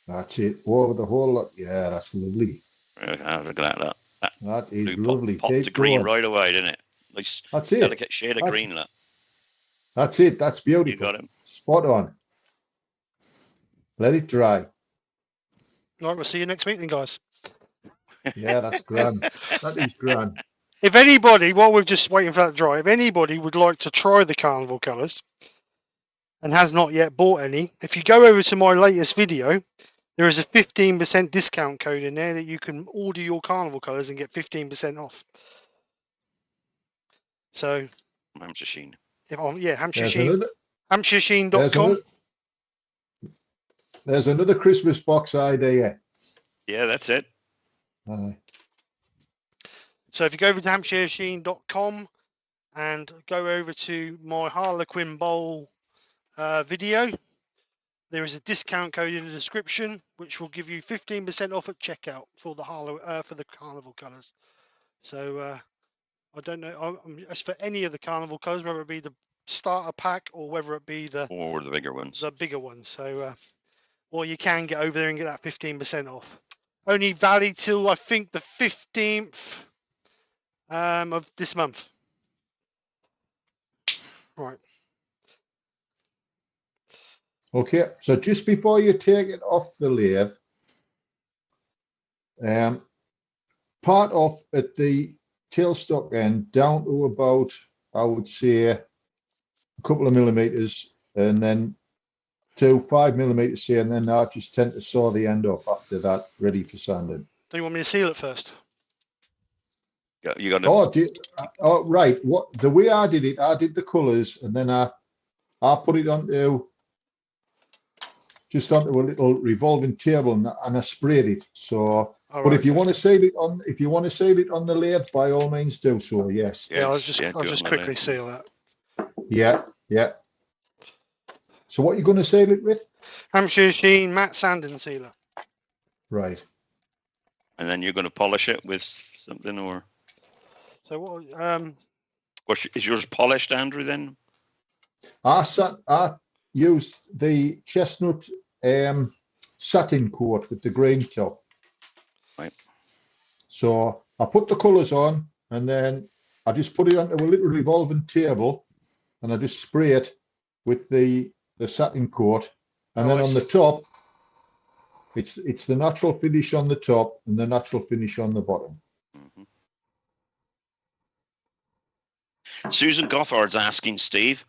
That's it. Over the whole lot. Yeah, that's lovely. Look at that. That is Blue lovely. popped to green right away, didn't it? Nice, That's it. delicate shade of That's, green. Look. that's it. That's beautiful. You got him. Spot on. Let it dry. All right, we'll see you next week then, guys. Yeah, that's grand. That is grand. If anybody, while we're just waiting for that to dry, if anybody would like to try the carnival colours and has not yet bought any, if you go over to my latest video, there is a 15% discount code in there that you can order your carnival colours and get 15% off. So, Hampshire Sheen. yeah, Hampshire There's Sheen, another, HampshireSheen.com. there's another Christmas box idea. Yeah, that's it. So if you go over to HampshireSheen.com and go over to my Harlequin Bowl video, there is a discount code in the description which will give you 15% off at checkout for the carnival colours. So I don't know as for any of the carnival colours, whether it be the starter pack or whether it be Or the bigger ones. the bigger ones. So well, you can get over there and get that 15% off. Only valid till I think the 15th of this month. Right. Okay, so just before you take it off the lathe, part off at the tailstock end down to about, I would say, a couple of millimeters, and then 5 millimeters here, and then I just tend to saw the end off after that, ready for sanding. Do you want me to seal it first? You got to. Oh, right. What the way I did it, I did the colours, and then I put it onto a little revolving table, and I sprayed it. So, but if you want to seal it on, the lathe, by all means do so. Yes. Yeah, I'll just quickly seal that. Yeah, yeah. So what are you going to seal it with? Hampshire Sheen matte sanding sealer. Right. And then you're going to polish it with something, or? So what? Is yours polished, Andrew? Then I used the chestnut satin coat with the green top. Right. So I put the colours on, and then I just put it onto a little revolving table, and I just spray it with the satin coat, and then on the top, it's the natural finish on the top and the natural finish on the bottom. Mm-hmm. Susan Gothard's asking Steve,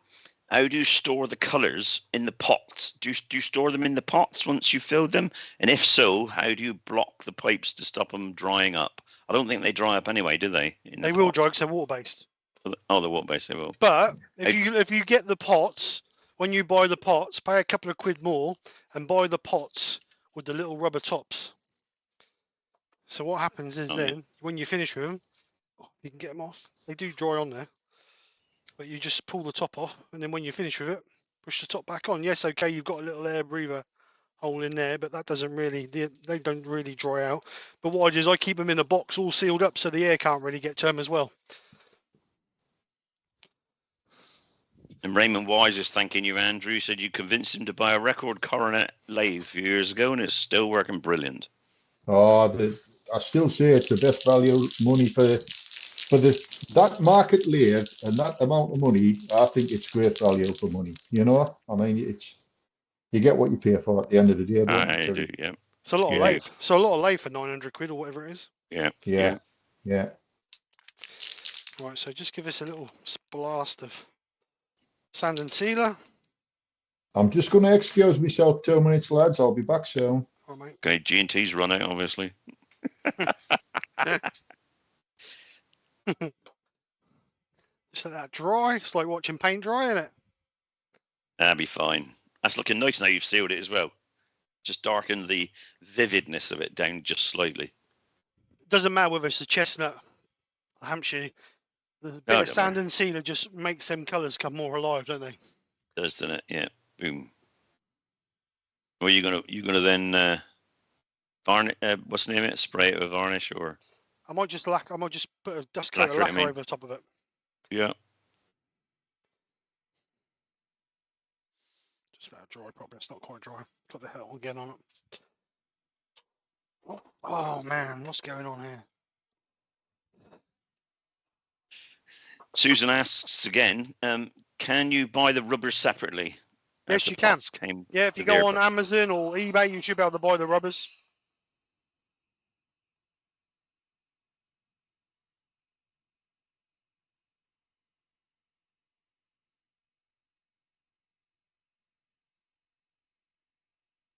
how do you store the colours in the pots? Do you store them in the pots once you filled them? And if so, how do you block the pipes to stop them drying up? I don't think they dry up anyway, do they? They will dry because they're water-based. Oh, they're water-based, they will. But if you get the pots, when you buy the pots, pay a couple of quid more and buy the pots with the little rubber tops. So what happens is when you finish with them, you can get them off. They do dry on there, but you just pull the top off, and then when you finish with it, push the top back on. Yes, okay, you've got a little air breather hole in there, but that doesn't really, they don't really dry out. But what I do is I keep them in a box all sealed up so the air can't really get to them as well. And Raymond Wise is thanking you, Andrew. Said you convinced him to buy a record coronet lathe a few years ago, and it's still working brilliant. Oh, I still say it's the best value money for that market lathe and that amount of money. I think it's great value for money. You know, I mean, you get what you pay for at the end of the day. I do, yeah. It's a lot of lathe. So a lot of lathe for 900 quid or whatever it is. Yeah. Right, so just give us a little blast of sand and sealer. I'm just going to excuse myself 2 minutes, lads. I'll be back soon. All right, mate. Okay, G&T's run out, obviously. Just let that dry. It's like watching paint dry, isn't it? That'll be fine. That's looking nice now you've sealed it as well. Just darken the vividness of it down just slightly. It doesn't matter whether it's a chestnut, a Hampshire. The bit of sand and sealer just makes them colours come more alive, don't they? Does, doesn't it? Yeah. Boom. Or you gonna then varnish? What's the name of it? Spray it with varnish, or? I might just put a dust coat of lacquer over the top of it. Yeah. Just let it dry properly. It's not quite dry. Got the hell again on it. Oh man, what's going on here? Susan asks again, can you buy the rubbers separately? Yes, you can. Yeah, if you go on airbrush? Amazon or eBay, you should be able to buy the rubbers.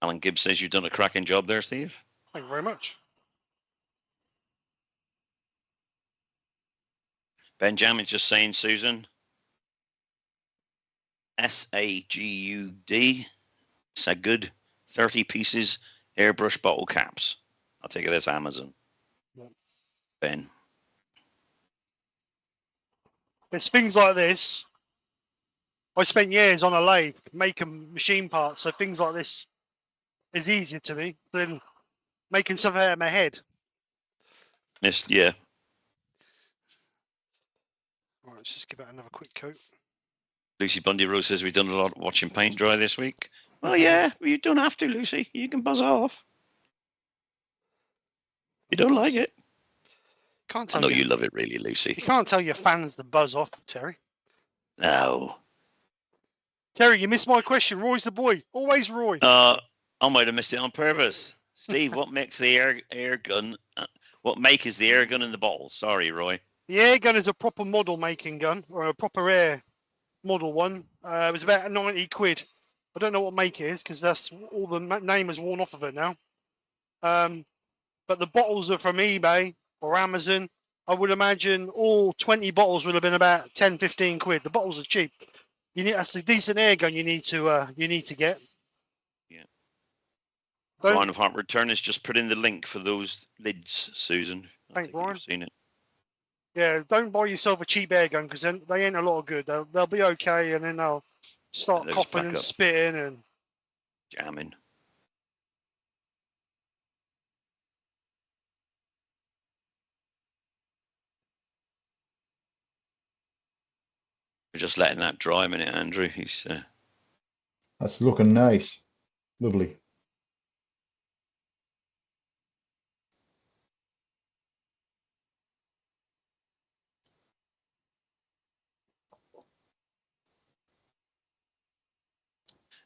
Alan Gibbs says you've done a cracking job there, Steve. Thank you very much. Benjamin's just saying, Susan, SAGUD, Sagud, 30 pieces airbrush bottle caps. I'll take it as Amazon. Yeah. Ben. It's things like this. I spent years on a lathe making machine parts, so things like this is easier to me than making something out of my head. Yes, yeah. All right, let's just give it another quick coat. Lucy Bundy Rose says we've done a lot of watching paint dry this week. Well, yeah, you don't have to, Lucy. You can buzz off. You don't like it. Can't I tell know you love it, really, Lucy. You can't tell your fans to buzz off, Terry. No. Terry, you missed my question. Roy's the boy. Always Roy. I might have missed it on purpose. Steve, what makes the air gun? What make is the air gun in the bottle? Sorry, Roy. The air gun is a proper model making gun, or a proper air model one. It was about 90 quid. I don't know what make it is because that's all the name is worn off of it now. But the bottles are from eBay or Amazon. I would imagine all 20 bottles would have been about 10, 15 quid. The bottles are cheap. That's a decent air gun you need to get. Yeah. Brian of Heart Return has just put in the link for those lids, Susan. Thanks, Brian. You've seen it. Yeah, don't buy yourself a cheap air gun because then they ain't a lot of good. They'll be okay, and then they'll start coughing and spitting and jamming. We're just letting that dry a minute, Andrew. He's. That's looking nice, lovely.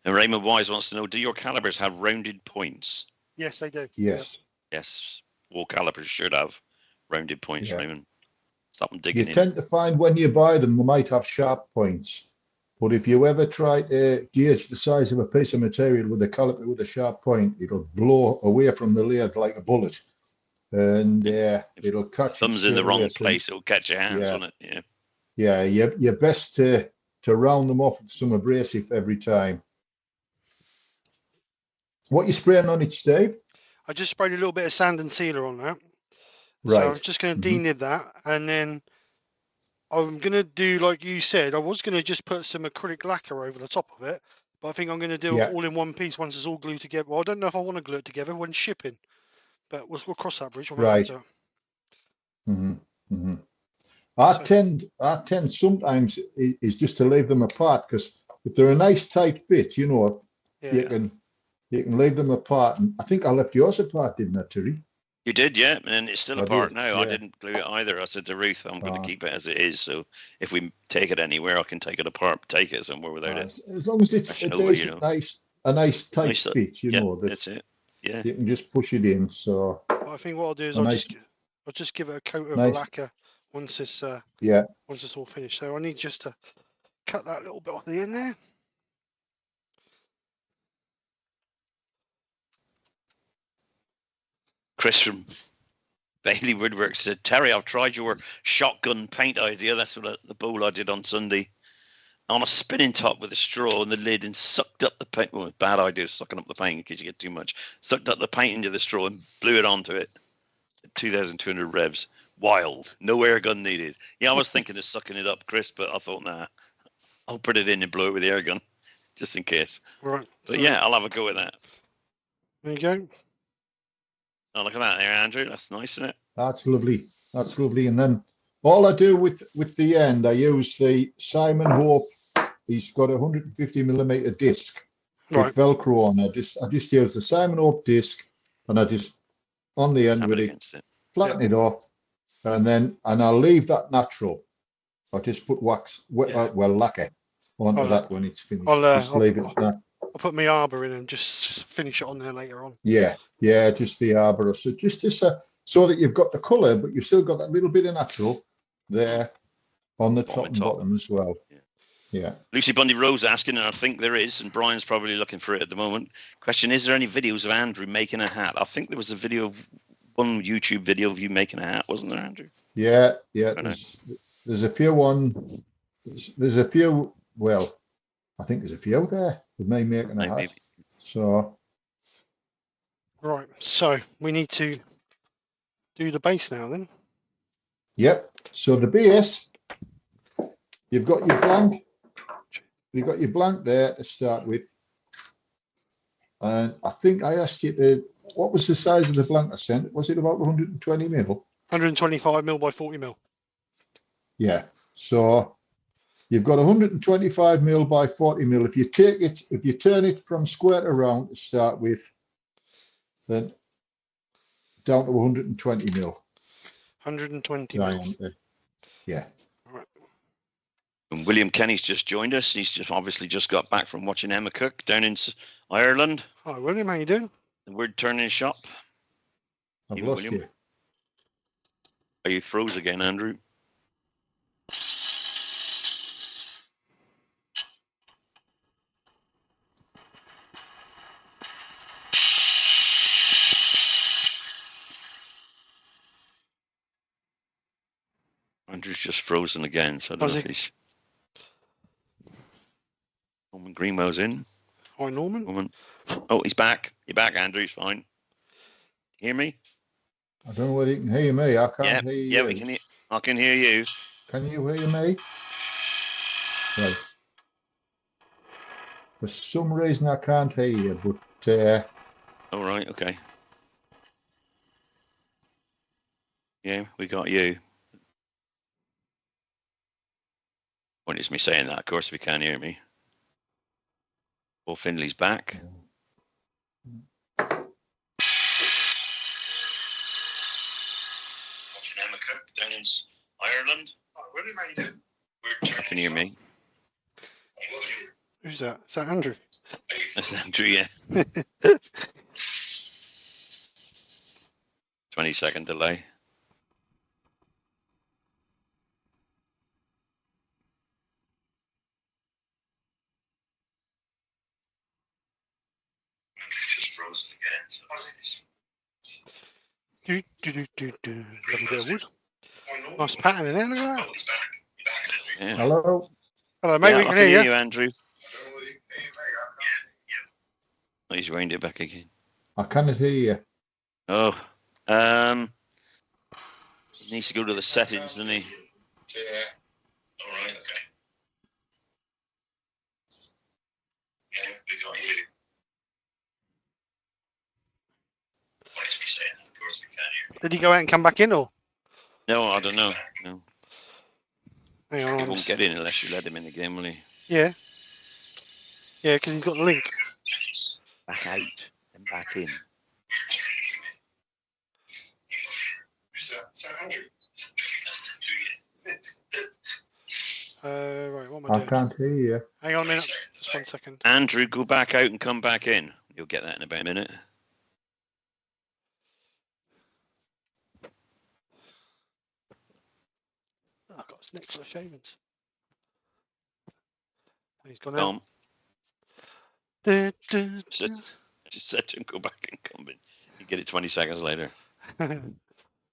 And Raymond Wise wants to know, do your calipers have rounded points? Yes, they do. Yes. Yeah. Yes. All calipers should have rounded points, Raymond. Stop them digging in. You tend to find when you buy them, they might have sharp points. But if you ever try to gauge the size of a piece of material with a caliper with a sharp point, it'll blow away from the lathe like a bullet. And it'll catch thumbs in the wrong place, it'll catch your hands on it. Yeah. Yeah, you're best to round them off with some abrasive every time. What you spraying on it, Steve? I just sprayed a little bit of sand and sealer on that. Right. So I'm just going to denib that, and then I'm going to do like you said. I was going to just put some acrylic lacquer over the top of it, but I think I'm going to do it all in one piece once it's all glued together. Well, I don't know if I want to glue it together when shipping, but we'll cross that bridge. Right. I tend sometimes is just to leave them apart, because if they're a nice tight fit, you can leave them apart. And I think I left yours apart, didn't I, Terry? You did, yeah, and it's still apart now. Yeah. I didn't glue it either. I said to Ruth, I'm going to keep it as it is. So if we take it anywhere, I can take it apart, take it somewhere without it. As long as it's a nice tight fit, that's it. Yeah, you can just push it in. So I think what I'll do is I'll just give it a coat of lacquer once it's all finished. So I need just to cut that little bit off the end there. Chris from Bailey Woodworks said, Terry, I've tried your shotgun paint idea. That's what the bowl I did on Sunday. On a spinning top with a straw and the lid, and sucked up the paint. Well, bad idea sucking up the paint because you get too much. Sucked up the paint into the straw and blew it onto it. 2,200 revs. Wild. No air gun needed. Yeah, I was thinking of sucking it up, Chris, but I thought, nah, I'll put it in and blow it with the air gun just in case. Right. But so, I'll have a go at that. There you go. Oh, look at that there, Andrew. That's nice, isn't it? That's lovely. That's lovely. And then all I do with the end, I use the Simon Hope. He's got a 150mm disc with Velcro on. I just use the Simon Hope disc, and I just on the end with it, flatten it off, and I'll leave that natural. I just put wax, Yeah. well, lacquer onto I'll, that when it's finished. I'll, Just leave it at that. I'll put my arbor in and just finish it on there later on. Yeah, yeah, just the arbor. So just so that you've got the colour, but you've still got that little bit of natural there on the top and bottom as well. Yeah. Lucy Bundy Rose asking, and I think there is, and Brian's probably looking for it at the moment. Question: is there any videos of Andrew making a hat? I think there was a video of one YouTube video of you making a hat, wasn't there, Andrew? Yeah, yeah. There's a few one. There's a few. Well, I think there's a few there with me making a hat. Maybe. So. Right. So we need to do the base now then. Yep. So the base, you've got your blank. You've got your blank there to start with. And I think I asked you to, what was the size of the blank I sent? Was it about 120 mil? 125 mil by 40 mil. Yeah. So you've got 125 mil by 40 mil. If you turn it from square to round to start with, then down to 120 mil. 120 mil. Yeah. And William Kenny's just joined us. He's just obviously just got back from watching Emma Cook down in Ireland. Hi, William. How you doing? The Woodturning shop. I've Even lost William? you. Are you froze again, Andrew? Andrew's just frozen again, so I don't know if he's... Norman Greenwell's in. Hi, Norman. Oh, he's back. You're back, Andrew. He's fine. Hear me? I don't know whether you can hear me. I can't hear you. Yeah, we can hear. I can hear you. Can you hear me? Right. For some reason I can't hear you, but All right, okay. Yeah, we got you. Point is me saying that, of course, if you can't hear me. Paul Finley's back. Watching Emma Cook down in Ireland. Hi, William. How you doing? You can hear me. Who's that? Is that Andrew? That's Andrew, yeah. 20-second delay. Just frozen again. Lovely bit of wood. Nice pattern in there. Look at that. Yeah. hello. Hello, mate. Yeah, We I can hear you. Andrew. Oh, he's wound it back again. I cannot hear you. Oh, he needs to go to the settings, doesn't he? Yeah. All right, okay. Yeah, we got you. What is he saying? Of course we can hear. Did he go out and come back in, or? No, I don't know. No, Hang he on. won't get in unless you let him in again, will he? Yeah. Yeah, because he's got the link. Back out and back in. Is that Andrew? Right, what am I doing? I can't hear you. Hang on a minute. Just 1 second. Andrew, go back out and come back in. You'll get that in about a minute. Oh, I've got his neck full of shavings. He's gone out. Just said to him, go back and come in. You get it 20 seconds later. Right,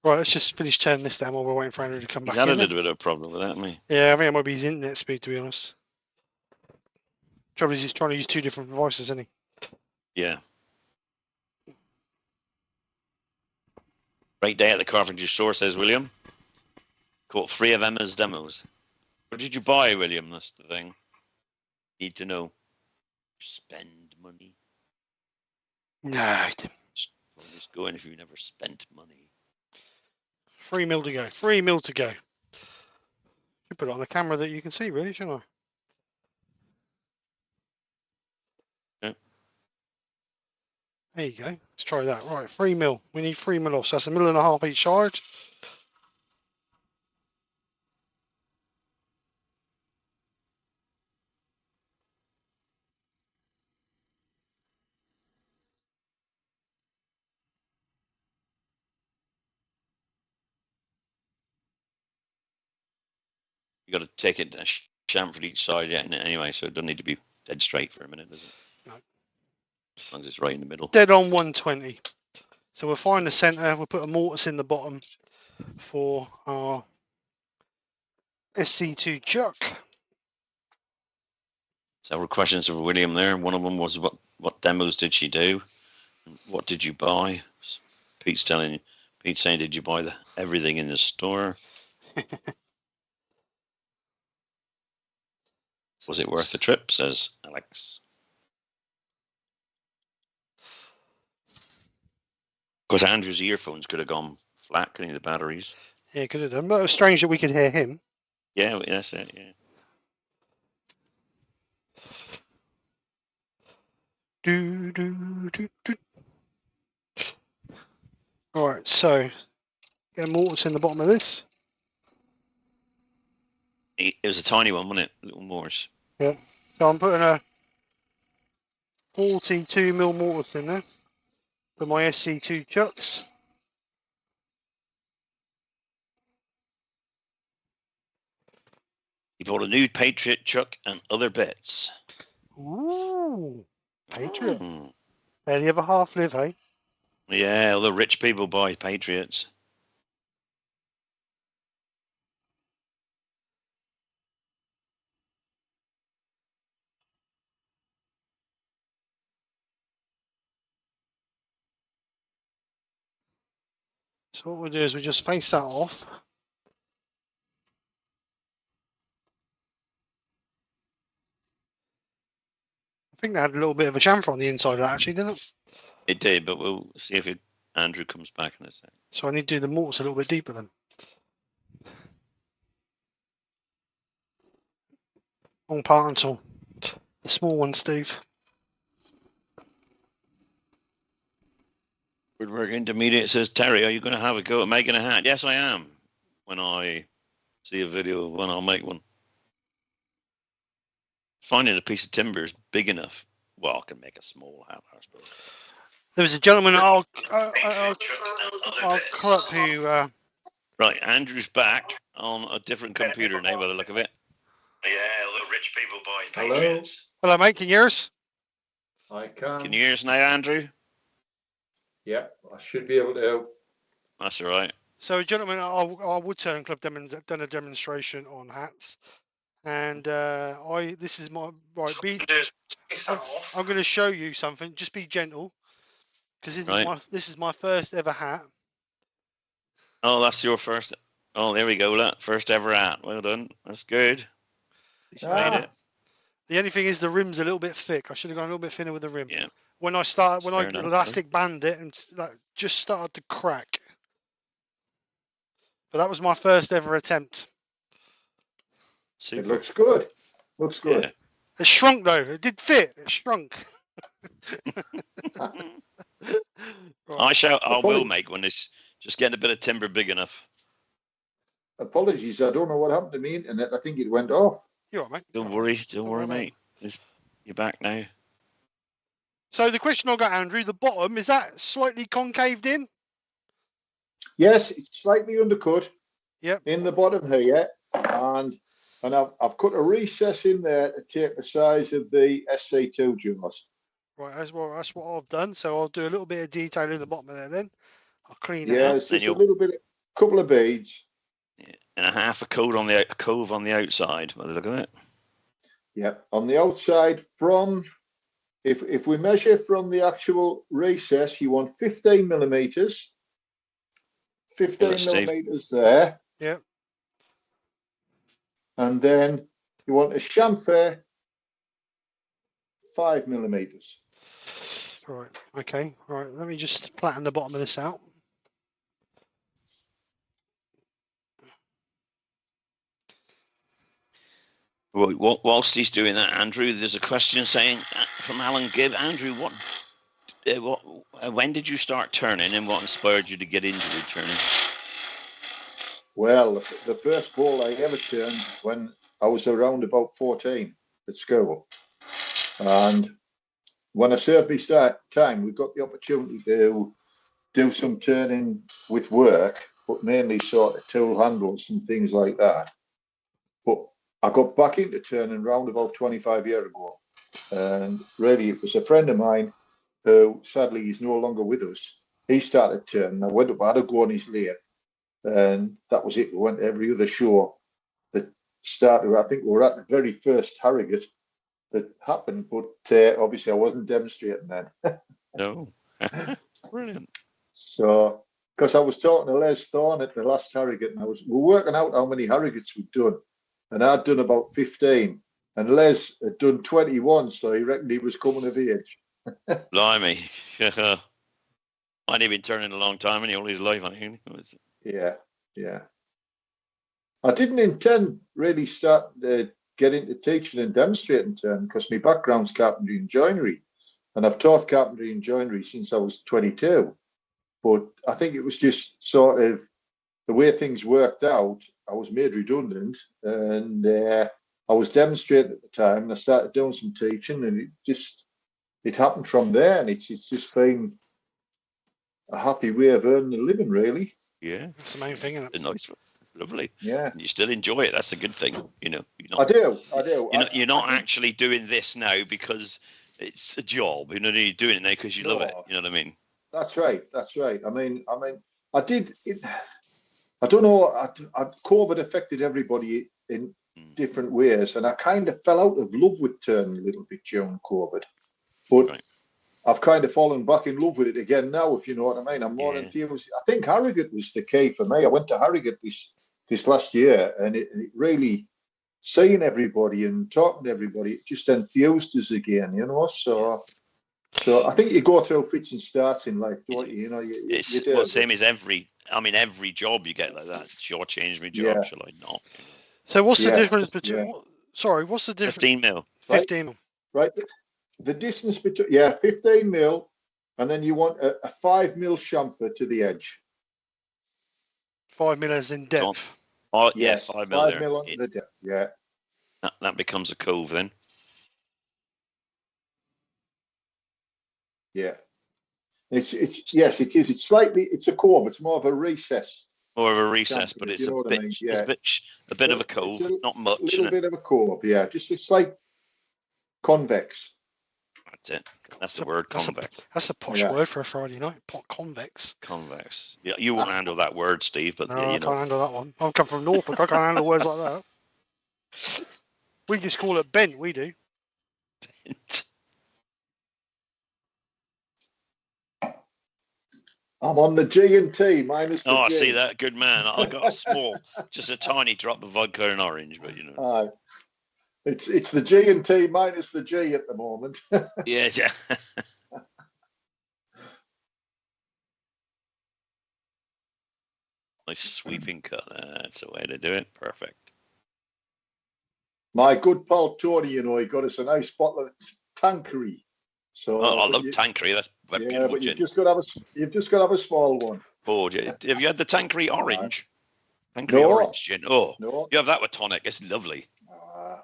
let's just finish turning this down while we're waiting for Andrew to come He's back had in. a little bit of a problem with that, hasn't he? Yeah, I think it might be his internet speed, to be honest. Trouble is, he's trying to use two different devices, isn't he? Yeah. Great day at the carpentry store, says William. Caught 3 of Emma's demos. What did you buy, William? That's the thing. Need to know. Spend money. No. Just go in if you never spent money. 3 mil to go. 3 mil to go. Should put it on a camera that you can see, really, shouldn't I? Yeah. There you go. Let's try that. Right, 3 mil. We need 3 mil off. So that's 1.5 mil each side. You got to take it a chamfer each side, yeah, anyway, so it doesn't need to be dead straight for a minute, does it? No. As long as it's right in the middle. Dead on 120. So we'll find the centre. We'll put a mortise in the bottom for our SC2 chuck. Several questions for William there. One of them was what demos did she do? What did you buy? Pete's saying, did you buy everything in the store? Was it worth the trip? Says Alex. Because Andrew's earphones could have gone flat, couldn't he, the batteries? Yeah, could have done. But it was strange that we could hear him. Yeah, that's it, yeah. Do, do, do, do. All right, so get a mortise in the bottom of this. It was a tiny one, wasn't it? Little Morse. Yeah. So I'm putting a 42mm mortise in there for my SC2 chucks. He bought a new Patriot chuck and other bits. Ooh, Patriot. Mm. There the other half live, eh? Yeah, all the rich people buy Patriots. So what we'll do is we just face that off. I think they had a little bit of a chamfer on the inside of that, actually, didn't it? It did, but we'll see if Andrew comes back in a second. So I need to do the mortise a little bit deeper then. Wrong part until the small one, Steve. Woodwork Intermediate says, Terry, are you going to have a go at making a hat? Yes, I am. When I see a video of one, I'll make one. Finding a piece of timber is big enough. Well, I can make a small hat, I suppose. There was a gentleman at our club who... Right, Andrew's back on a different computer now by the look of it. Yeah, although rich people buy Patriots. Hello, mate, can you hear us? I can. Can you hear us now, Andrew? Yeah, I should be able to. That's all right. So a gentleman at our Woodturning club done a demonstration on hats. And this is my... Right, I'm going to show you something. Just be gentle. Because this is my first ever hat. Oh, that's your first. Oh, there we go. Look, first ever hat. Well done. That's good. You made it. The only thing is the rim's a little bit thick. I should have gone a little bit thinner with the rim. Yeah. When I elastic band it and that just started to crack. But that was my first ever attempt. Super. It looks good. Looks good. Yeah. It shrunk though. It did fit. It shrunk. Right. I will make one. It's just getting a bit of timber big enough. Apologies, I don't know what happened to me internet. I think it went off. You're all right, mate. Don't worry, mate. You're back now. So the question I got, Andrew, the bottom, is that slightly concaved in? Yes, it's slightly undercut. Yep. In the bottom here, and I've cut a recess in there to take the size of the SC2 jars. Right, that's what I've done. So I'll do a little bit of detail in the bottom of there then. I'll clean it Yeah, up. it's just a little bit, a couple of beads. Yeah. And a half a cove on the outside, by the look of it. Yeah, on the outside from, if we measure from the actual recess, you want 15 millimeters. 15 millimeters there. Yep. And then you want a chamfer 5 millimeters. Right. Okay. Right. Let me just flatten the bottom of this out. Right. Whilst he's doing that, Andrew, there's a question saying from Alan Gibb. Andrew, when did you start turning, and what inspired you to get into woodturning? Well, the first ball I ever turned when I was around about 14 at school, and when I served my time, we got the opportunity to do some turning with work, but mainly sort of tool handles and things like that. But I got back into turning round about 25 years ago. And really, it was a friend of mine who sadly is no longer with us. He started turning. I went up, I had a go on his lathe, and that was it. We went to every other show that started. I think we were at the very first Harrogate that happened, but obviously I wasn't demonstrating then. No. Brilliant. So, because I was talking to Les Thorne at the last Harrogate, and we were working out how many Harrogates we'd done, and I'd done about 15, and Les had done 21, so he reckoned he was coming of age. Blimey. Might have been turning a long time, and all his life, I think. Yeah, yeah. I didn't intend really start to get into teaching and demonstrating turn because my background's carpentry and joinery, and I've taught carpentry and joinery since I was 22. But I think it was just sort of the way things worked out. I was made redundant, and I was demonstrating at the time, and I started doing some teaching, and it happened from there, and it's just been a happy way of earning a living, really. Yeah, That's the main thing, isn't it? Nice, lovely. Yeah, and you still enjoy it. That's a good thing, you know. I do. You're not actually doing this now because it's a job. You know, you're doing it now because you love it. You know what I mean? That's right. That's right. I mean, I did. I don't know. COVID affected everybody in different ways, and I kind of fell out of love with turning a little bit during COVID. But right. I've kind of fallen back in love with it again now, if you know what I mean. I'm more enthused. I think Harrogate was the key for me. I went to Harrogate this last year, and it really, seeing everybody and talking to everybody, it just enthused us again, you know. So I think you go through fits and starts in life, don't you? You know, it's do. Well, same as every job you get like that. Shall I change my job? Shall I not? So what's the difference between? Sorry, what's the difference? 15 mil. 15 mil. Right. The distance between 15 mil, and then you want a 5 mil chamfer to the edge. 5 mil as in depth. Oh, yes, 5 mil. 5 mil on the depth. Yeah. That becomes a cove then. Yeah. It's yes, it is. It's a cove. It's more of a recess. More of a recess, chamfer, but it's you know a bit. I mean? It's a bit of a cove, not much. A little bit of a cove. Yeah, it's like convex. That's it. That's the word, convex. That's a posh word for a Friday night. Convex. Convex. Yeah, you won't handle that word, Steve, but no, I can't handle that one. I come from Norfolk. I can't handle words like that. We just call it bent. We do. I'm on the G&T minus the G. I see that. Good man. I got just a tiny drop of vodka and orange, but you know. It's the G&T minus the G at the moment. Yeah. Nice sweeping cut. That's the way to do it. Perfect. My good pal Tony, you know, he got us a nice bottle of Tanqueray. So I love Tanqueray. That's beautiful. But you've just got to have a small one. Oh, have you had the Tanqueray orange? Tanqueray orange gin. Oh, no. You have that with tonic. It's lovely.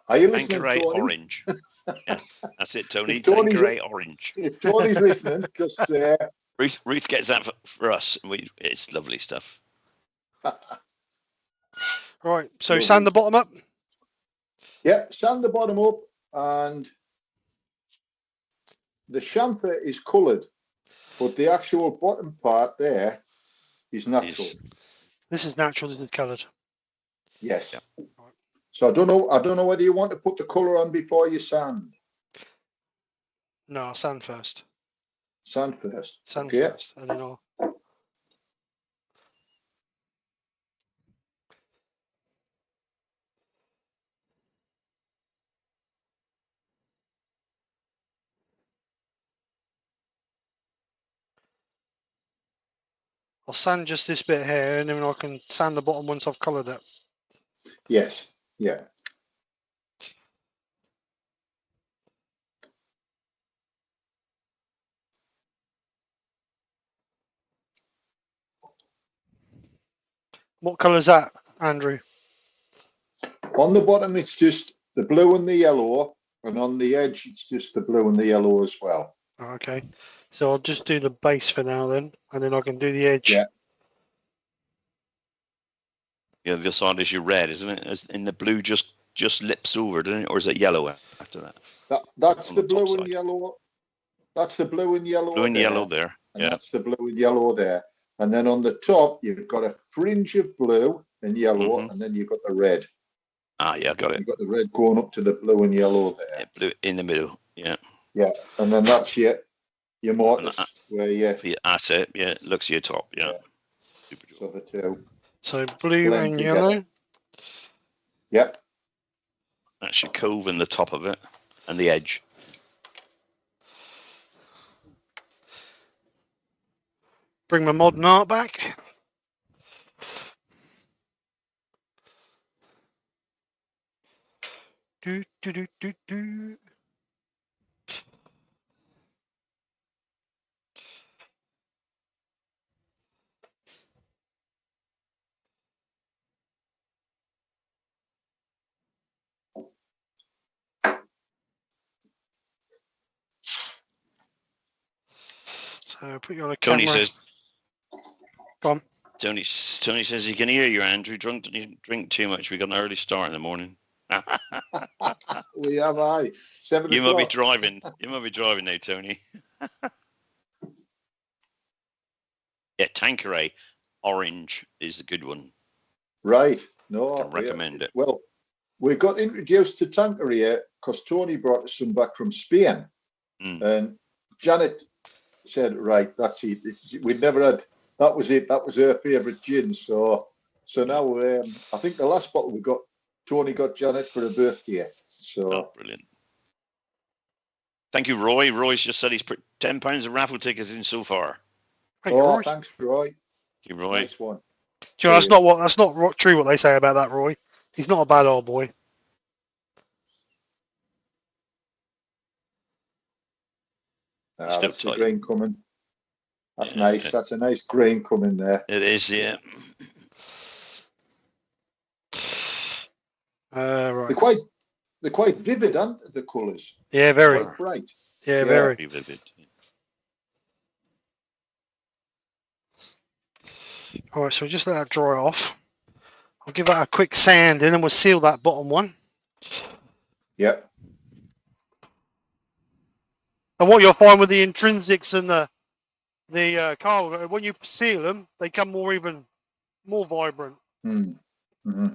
Are you listening, Tanqueray Tony? Orange. Yeah, that's it, Tony. Tanqueray Orange. If Tony's listening, because Ruth gets that for us. It's lovely stuff. Right. So sand the bottom up. Yeah, sand the bottom up, and the chamfer is coloured, but the actual bottom part there is natural. This is natural. This is coloured. Yes. Yeah. So I don't know whether you want to put the colour on before you sand. No, I'll sand first. Sand first. Sand first, and then I'll. I'll sand just this bit here, and then I can sand the bottom once I've coloured it. Yes. Yeah. What colour is that, Andrew? On the bottom, it's just the blue and the yellow, and on the edge, it's just the blue and the yellow as well. Okay. So I'll just do the base for now then, and then I can do the edge. Yeah. Yeah, the side is your red, isn't it? As in the blue just lips over, doesn't it? Or is it yellow after that? That's On the the top blue and side. yellow. That's the blue and yellow Blue and there, yellow there. and Yeah. that's the blue and yellow there. And then on the top, you've got a fringe of blue and yellow, Mhm. and then you've got the red. Ah, yeah, got it. You've got the red going up to the blue and yellow there. Yeah, blue in the middle. Yeah. Yeah, and then that's your mortise And where you. That's it. Yeah, it looks at your top. Yeah. Yeah. Super job. So the two. So blue Blend and together. yellow. Yep. That's your cove in the top of it and the edge. Bring my modern art back. Do do do do do. So put you on a Tony camera. says. Go on. Tony says he can hear you, Andrew. Drink too much. We got an early start in the morning. We have 7 You might be o'clock. driving. You might be driving now, Tony. Yeah, Tanqueray orange is a good one. Right. No, I can recommend it. Well, we got introduced to Tanqueray because Tony brought us some back from Spain, and Janet said, "Right, that's it. We'd never had. That was it. That was her favourite gin." So now I think the last bottle we got, Tony got Janet for her birthday. So brilliant. Thank you, Roy. Roy's just said he's put £10 of raffle tickets in so far. Thank you, Roy. Thanks, Roy. Thank you, Roy. Nice one. Do you know, that's not true what they say about that, Roy. He's not a bad old boy. Still that's the grain coming. That's nice. It. That's a nice grain coming there. It is, yeah. Right. They're quite vivid, aren't the colours? Yeah, very. Quite bright. Yeah, very. Very vivid. All right, so just let that dry off. I'll give that a quick sand in and we'll seal that bottom one. Yep. And what you'll find with the intrinsics and the carbon, when you seal them, they come more vibrant. Mm-hmm.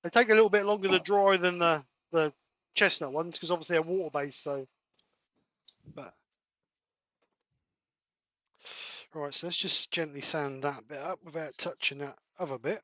They take a little bit longer to dry than the chestnut ones because obviously they're water based. So, but right, so let's just gently sand that bit up without touching that other bit.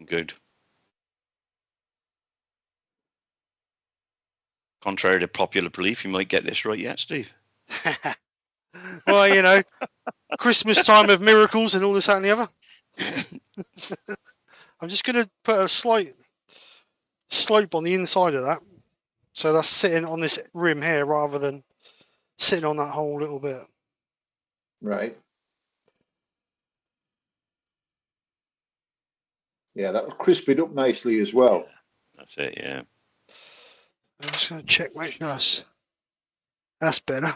Good. Contrary to popular belief, you might get this right yet, Steve. Well, you know, Christmas time of miracles and all this, that, and the other. I'm just going to put a slight slope on the inside of that. So that's sitting on this rim here rather than sitting on that whole little bit. Right. Yeah, that will crisp it up nicely as well. Yeah, that's it, yeah. I'm just going to check, make sure that's better.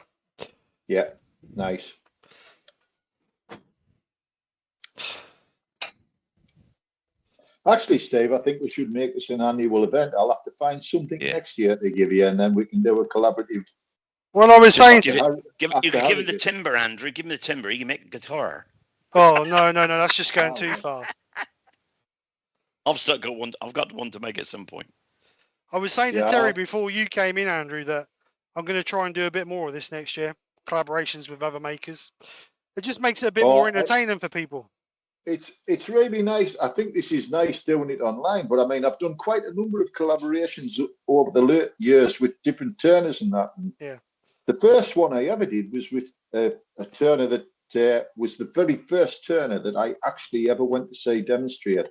Yeah, nice. Actually, Steve, I think we should make this an annual event. I'll have to find something next year to give you, and then we can do a collaborative. Well, I was saying you could give him the timber, Andrew. Give him the timber. He can make a guitar. Oh no, that's just going too far. I've got one to make at some point. I was saying to Terry before you came in, Andrew, that I'm going to try and do a bit more of this next year. Collaborations with other makers. It just makes it a bit more entertaining for people. It's really nice. I think this is nice doing it online, but I mean, I've done quite a number of collaborations over the years with different turners and that. And yeah. The first one I ever did was with a turner that was the very first turner that I actually ever went to see demonstrate.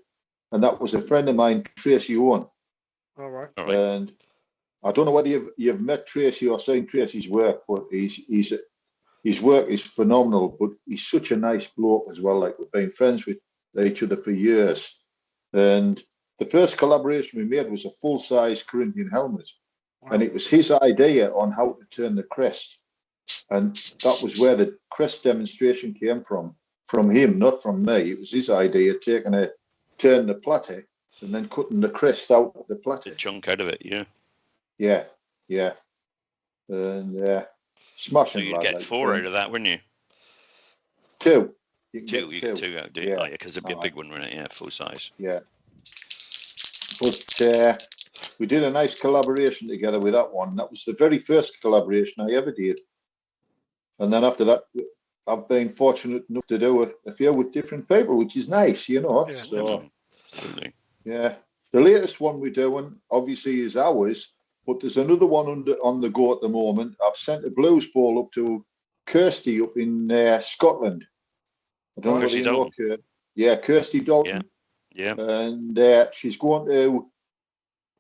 and that was a friend of mine, Tracy Owen. All right. All right. And I don't know whether you've met Tracy or seen Tracy's work, but his work is phenomenal. But he's such a nice bloke as well. Like, we've been friends with each other for years. And the first collaboration we made was a full-size Corinthian helmet, Wow. and it was his idea on how to turn the crest. And that was where the crest demonstration came from him, not from me. It was his idea, turn the platter and then cutting the crest out of the platter. The chunk out of it, yeah. Yeah, yeah. And smashing. So you'd lad, get like, 4 out of that, wouldn't you? 2. You Get 2 out, do you? Yeah. Oh, yeah, because it'd be a big one, wouldn't it? Yeah, full size. Yeah. But we did a nice collaboration together with that one. That was the very first collaboration I ever did. And then after that, I've been fortunate enough to do a few with different people, which is nice, you know. Yeah. So, Absolutely. yeah. The latest one we're doing, obviously, is ours, but there's another one on the go at the moment. I've sent a blues ball up to Kirsty up in Scotland. I don't know whether Kirsty you know Dalton. Kirsty. Yeah, Kirsty Dalton. Yeah. And she's going to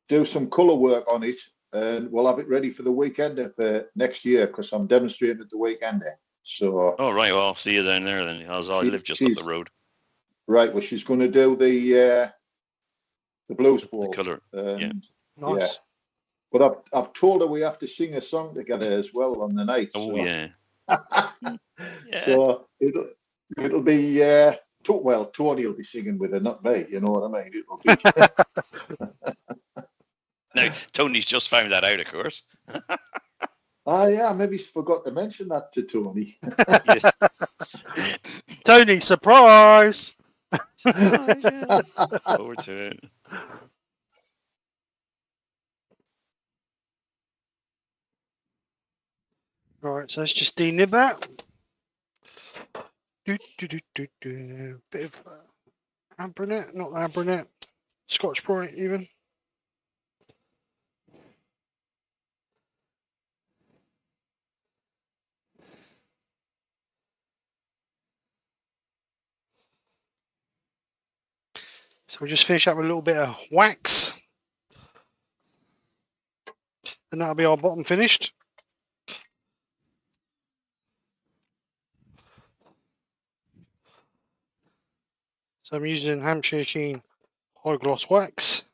do some colour work on it, and we'll have it ready for the weekend for next year, because I'm demonstrating at the weekend. So, Oh, right. Well, I'll see you down there then. I live just up the road. right, well, she's going to do the blues The ball. colour. Yeah. Nice. But I've told her we have to sing a song together as well on the night. Oh, so. yeah. Yeah. So it'll be well, Tony will be singing with her, not me. You know what I mean? It'll be. Now, Tony's just found that out, of course. Yeah, maybe forgot to mention that to Tony. Tony, surprise! Forward to it. Right, so let's just denib that. Bit of Abranet, not Abranet, Scotch Brite even. So we'll just finish up with a little bit of wax. And that'll be our bottom finished. So I'm using Hampshire Sheen high gloss wax.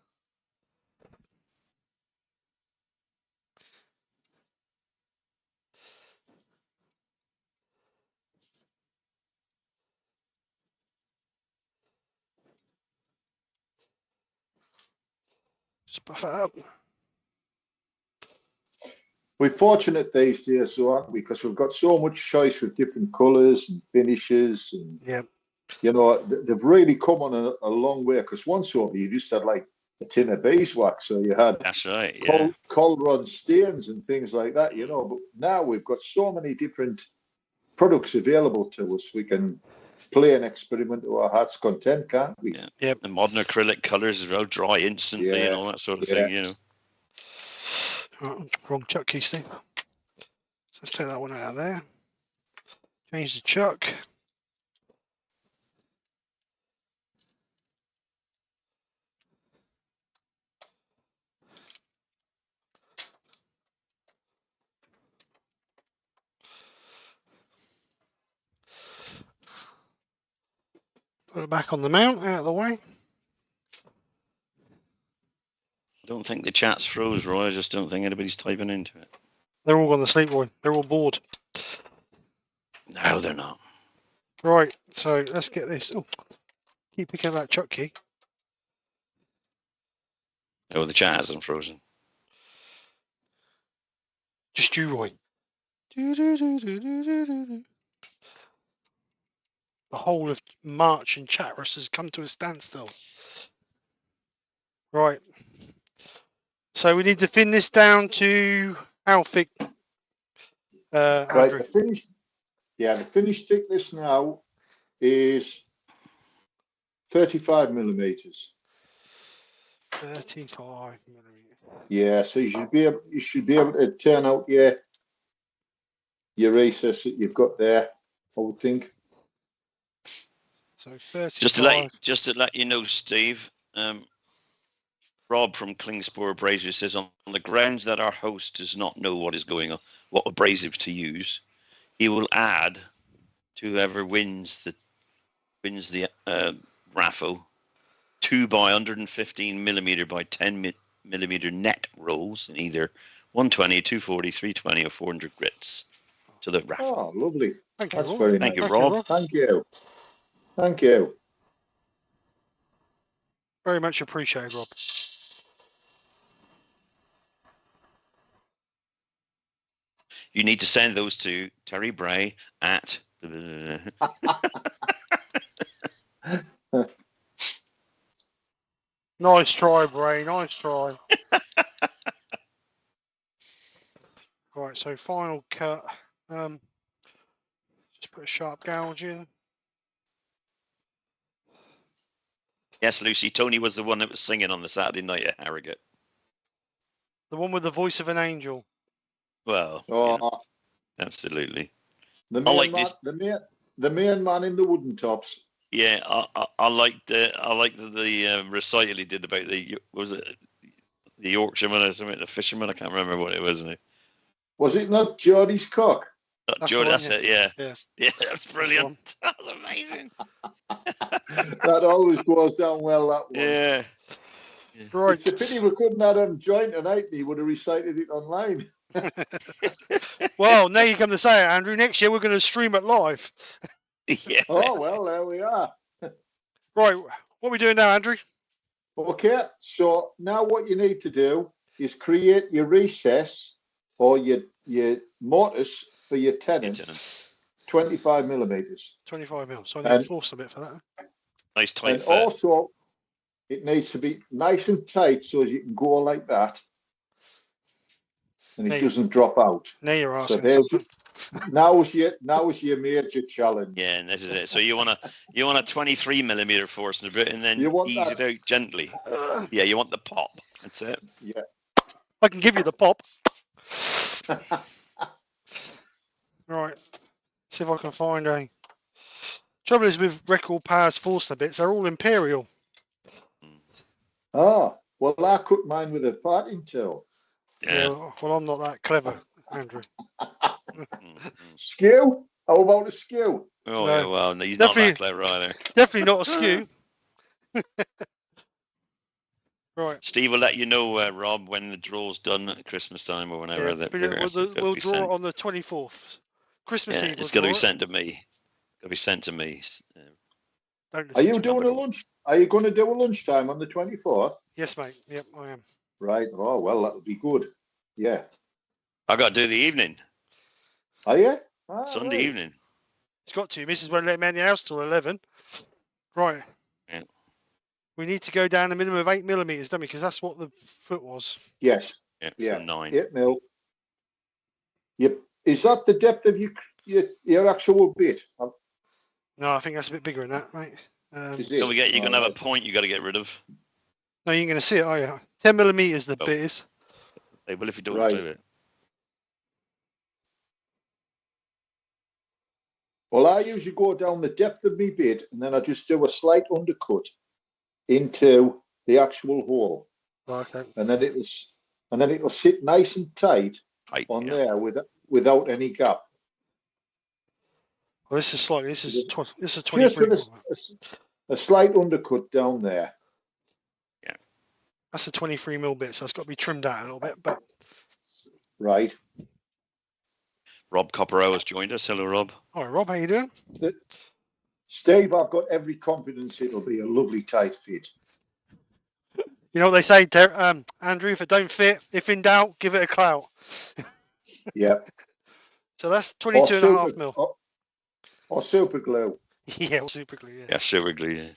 Just buff it up. We're fortunate these days, so aren't we? Because we've got so much choice with different colours and finishes, and Yeah. you know, they've really come on a long way. Because once over, you just had like a tin of beeswax, so you had That's right. Yeah. Colron stains and things like that, you know. But now we've got so many different products available to us. We can play and experiment to our heart's content, can't we? Yeah. Yep. The modern acrylic colours as well, dry instantly and all that sort of thing, you know. Oh, wrong chuck key, Steve. So let's take that one out of there. Change the chuck. Put it back on the mount, out of the way. I don't think the chat's froze, Roy. I just don't think anybody's typing into it. They're all gone to sleep, Roy. They're all bored. No, they're not. Right, so let's get this. Oh, keep picking up that chuck key. Oh, the chat hasn't frozen. Just you, Roy. The whole of March in Chatterus has come to a standstill. Right. So we need to thin this down to how thick, Right, Andrew? the finished thickness now is 35 millimeters. 35 millimeters. Yeah, so you should be able to turn out your recess that you've got there, I would think. So 35. Just to let you know, Steve, Rob from Klingspor Abrasive says, on the grounds that our host does not know what is going on, what abrasives to use, he will add to whoever wins the raffle 2 by 115 millimeter by 10 millimeter net rolls in either 120, 240, 320, or 400 grits to the raffle. Oh, lovely. Thank you, That's Rob. very Thank nice. you, Rob. Thank you. Thank you. Very much appreciated, Rob. You need to send those to Terry Bray at Nice try, Bray. Nice try. Right, so final cut. Just put a sharp gouge in. Yes, Lucy. Tony was the one that was singing on the Saturday night at Harrogate. The one with the voice of an angel. Well, Oh, absolutely. the I main like man, this. the main man in the wooden tops. Yeah, I like the recital he did about was it the Yorkshireman or something, the fisherman? I can't remember what it was. Was it not Geordie's cock? That's George, the one, that's it. Yeah, Yeah. yeah, that's the brilliant. That was amazing. That always goes down well, that one. Yeah. Right. It's a pity we couldn't have him join tonight and he would have recited it online. Well, now you come to say it, Andrew. Next year we're going to stream it live. Yeah. Oh, well, there we are. Right. What are we doing now, Andrew? Okay, so now what you need to do is create your recess or your mortise for your tenons, 25 millimeters. 25 mil. So I need to force a bit for that. Nice tight And fit. also, it needs to be nice and tight so as you can go like that and it doesn't drop out. Now you're So asking something. now is your major challenge. Yeah, and this is it. So you want a 23 millimeter force in a bit, and then You want ease that. it out gently. Yeah, you want the pop. That's it. Yeah. I can give you the pop. Right. See if I can find a. Trouble is with record powers force bits, they're all imperial. Oh, well, I cut mine with a parting tool. Yeah. Well, I'm not that clever, Andrew. Skew? How about a skew? Oh, No. yeah, well, he's not Definitely- that clever either. Definitely not a skew. Right. Steve will let you know, Rob, when the draw's done at Christmas time or whenever. Yeah, that but be we'll draw sent. it on the 24th. Christmas Yeah, Eve. it's we'll got to be draw it. sent to me. Got to be sent to me. Don't Are listen you to doing me. a lunch? Are you going to do a lunchtime on the 24th? Yes, mate. Yep, I am. Right. Oh, well, that'll be good. Yeah. I got to do the evening, Are you? Ah, Sunday right. evening. It's got to. Mrs. won't let me in the house till 11. Right. Yeah. We need to go down a minimum of 8 millimeters, don't we? Because that's what the foot was. Yes. Yeah, Yeah. from 9. 8 mil. Yep. Is that the depth of your actual bit? No, I think that's a bit bigger than that, mate. Is So it? you're going to have a Right. point you got to get rid of. No, you ain't going to see it, are you? 10 millimeters the Oh. bit is. Hey, well, if you don't Right. do it. Well, I usually go down the depth of my bit and then I just do a slight undercut into the actual hole. Okay. And then it'll sit nice and tight Height, on yeah. there without any gap. Well, this is slightly. This is Just 23. with a slight undercut down there. That's a 23 mil bit, so it's got to be trimmed out a little bit. But Right. Rob Copperow has joined us. Hello, Rob. all right, Rob, how you doing? Steve, I've got every confidence it'll be a lovely tight fit. You know what they say, Andrew? If it don't fit, if in doubt, give it a clout. Yeah. So that's 22.5 mil. Or super glue. Yeah, super glue. Yeah. Yeah, super glue. Yeah.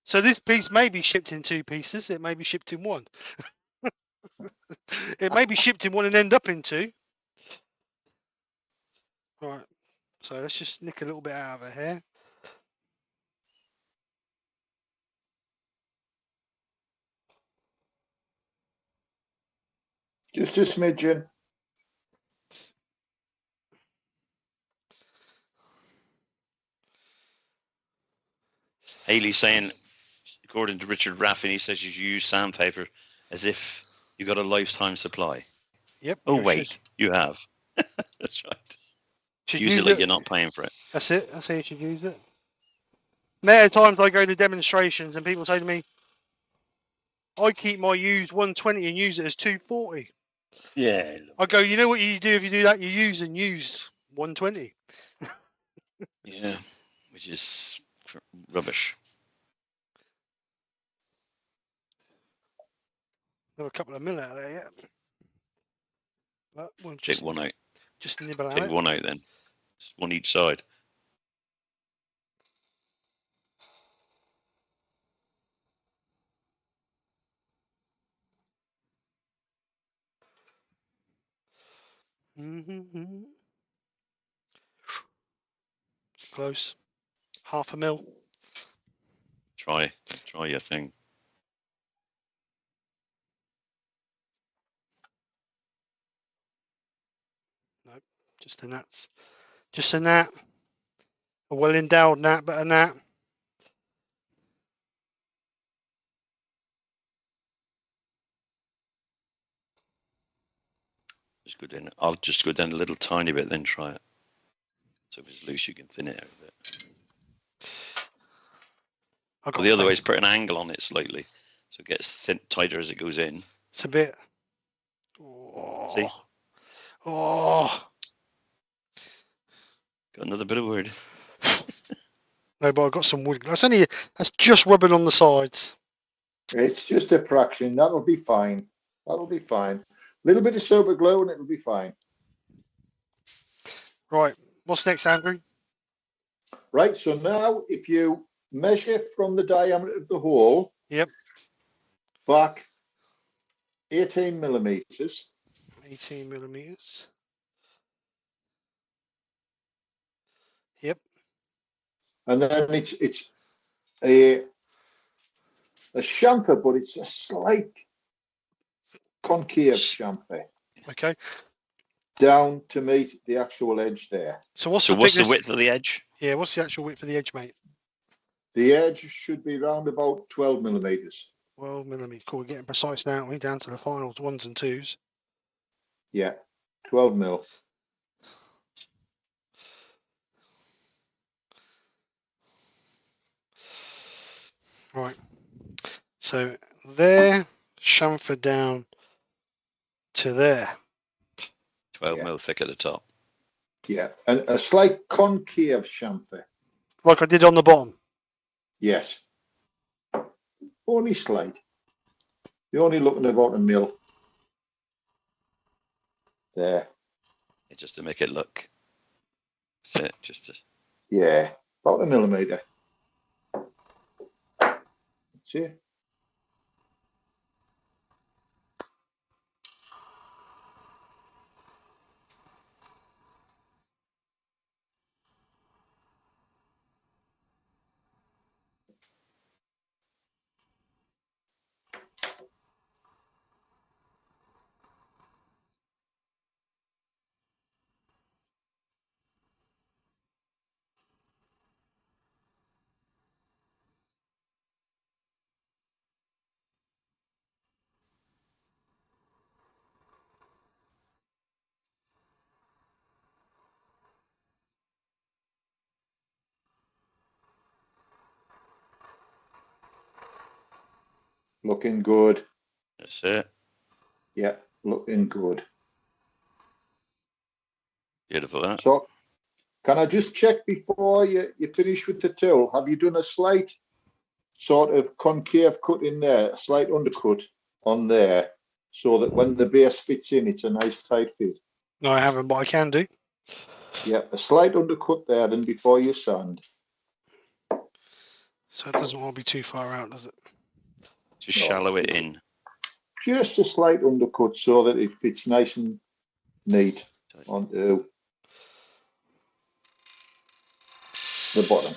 So this piece may be shipped in 2 pieces. It may be shipped in 1. It may be shipped in 1 and end up in 2. All right. So let's just nick a little bit out of it here. Just a smidgen. Haley saying, according to Richard Raffle, he says you should use sandpaper as if you got a lifetime supply. Yep. Oh, you wait, should. you have. That's right. Should Use it like you're not paying for it. That's it. That's how you should use it. Many times I go to demonstrations and people say to me, I keep my used 120 and use it as 240. Yeah. I go, you know what you do if you do that? You use and used 120. Yeah, which is rubbish. There were a couple of mil out there yet. But we'll Take one out. just nibble at Take it. one out then. It's one each side. Mm-hmm. Close. Half a mil. Try your thing. Nope. Just a gnats. Just a gnat. A well endowed gnat, but a gnat. Just go down. I'll just go down a little tiny bit, then try it. So if it's loose, you can thin it out a bit. Well, the other way is put an angle on it slightly, so it gets thin, tighter as it goes in. It's a bit. Oh. See? Oh. Got another bit of wood. No, but I've got some wood. That's just rubbing on the sides. It's just a fraction. That'll be fine. That'll be fine. A little bit of super glue and it'll be fine. Right. What's next, Andrew? Right. So now if you measure from the diameter of the hole. Yep. Back 18 millimeters. 18 millimeters. Yep. And then it's a chamfer, but it's a slight concave chamfer. Okay. Down to meet the actual edge there. So what's the thickness? width of the edge? Yeah, what's the actual width of the edge, mate? The edge should be round about 12 millimeters. 12 millimeters. Cool, we're getting precise now. We're down to the finals, ones and twos. Yeah, 12 mil. Right. So there, chamfer down to there. 12 mil thick at the top. Yeah, and a slight concave chamfer. Like I did on the bottom. Yes. Only slight. You're only looking about a mil. There. Just to make it look. That's it. Just to. Yeah, about a millimeter. See? Looking good. That's it. Yeah, looking good. Beautiful, that. So, can I just check before you finish with the tool? Have you done a slight sort of concave cut in there, a slight undercut on there, so that when the base fits in, it's a nice tight fit? No, I haven't, but I can do. Yeah, a slight undercut there then before you sand. So it doesn't want to be too far out, does it? Just No, shallow it in. Just a slight undercut so that it fits nice and neat onto the bottom.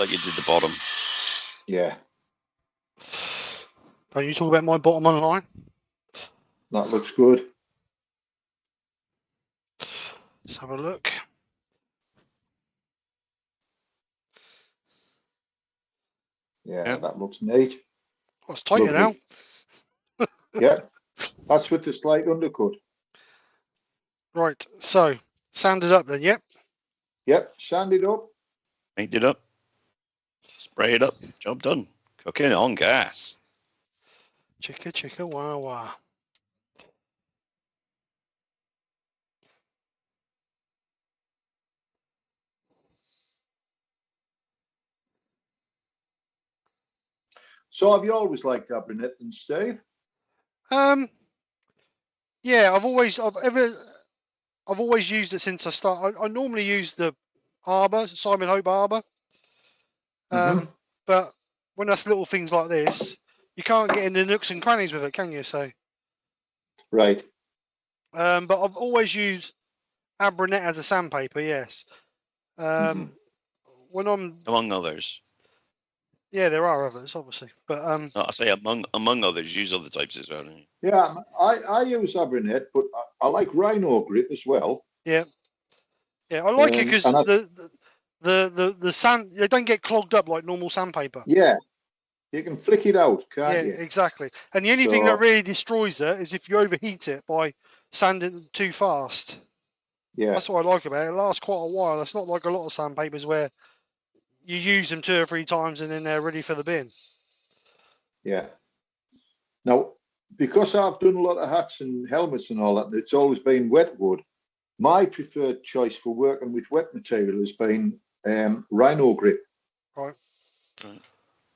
Like you did the bottom. Yeah, Don't you talk about my bottom on line? that looks good. Let's have a look. Yeah, that looks neat. Oh, it's tighter now. Yeah, that's with the slight undercut. Right, so sand it up then. Yep. Yep, sand it up. Paint it up. Spray it up. Job done. Cooking on gas. Chicka chicka wah wah. So have you always liked Abranet and Steve? Yeah, I've always used it since I started. I normally use the Arbor, Simon Hope Arbor. But when that's little things like this, you can't get in the nooks and crannies with it, can you? So, Right. but I've always used Abranet as a sandpaper. Yes. When I'm Among others. Yeah, there are others, obviously, but No, I say among others, use other types as well. Don't you? Yeah, I use Abranet, but I like Rhino Grip as well. Yeah, I like it because And the sand, they don't get clogged up like normal sandpaper. Yeah, you can flick it out, can't you? Yeah, exactly. And the only thing that really destroys it is if you overheat it by sanding it too fast. Yeah, That's what I like about it. It lasts quite a while. It's not like a lot of sandpapers where you use them 2 or 3 times and then they're ready for the bin. yeah. Now, because I've done a lot of hats and helmets and all that, it's always been wet wood. My preferred choice for working with wet material has been Rhino Grip. Right.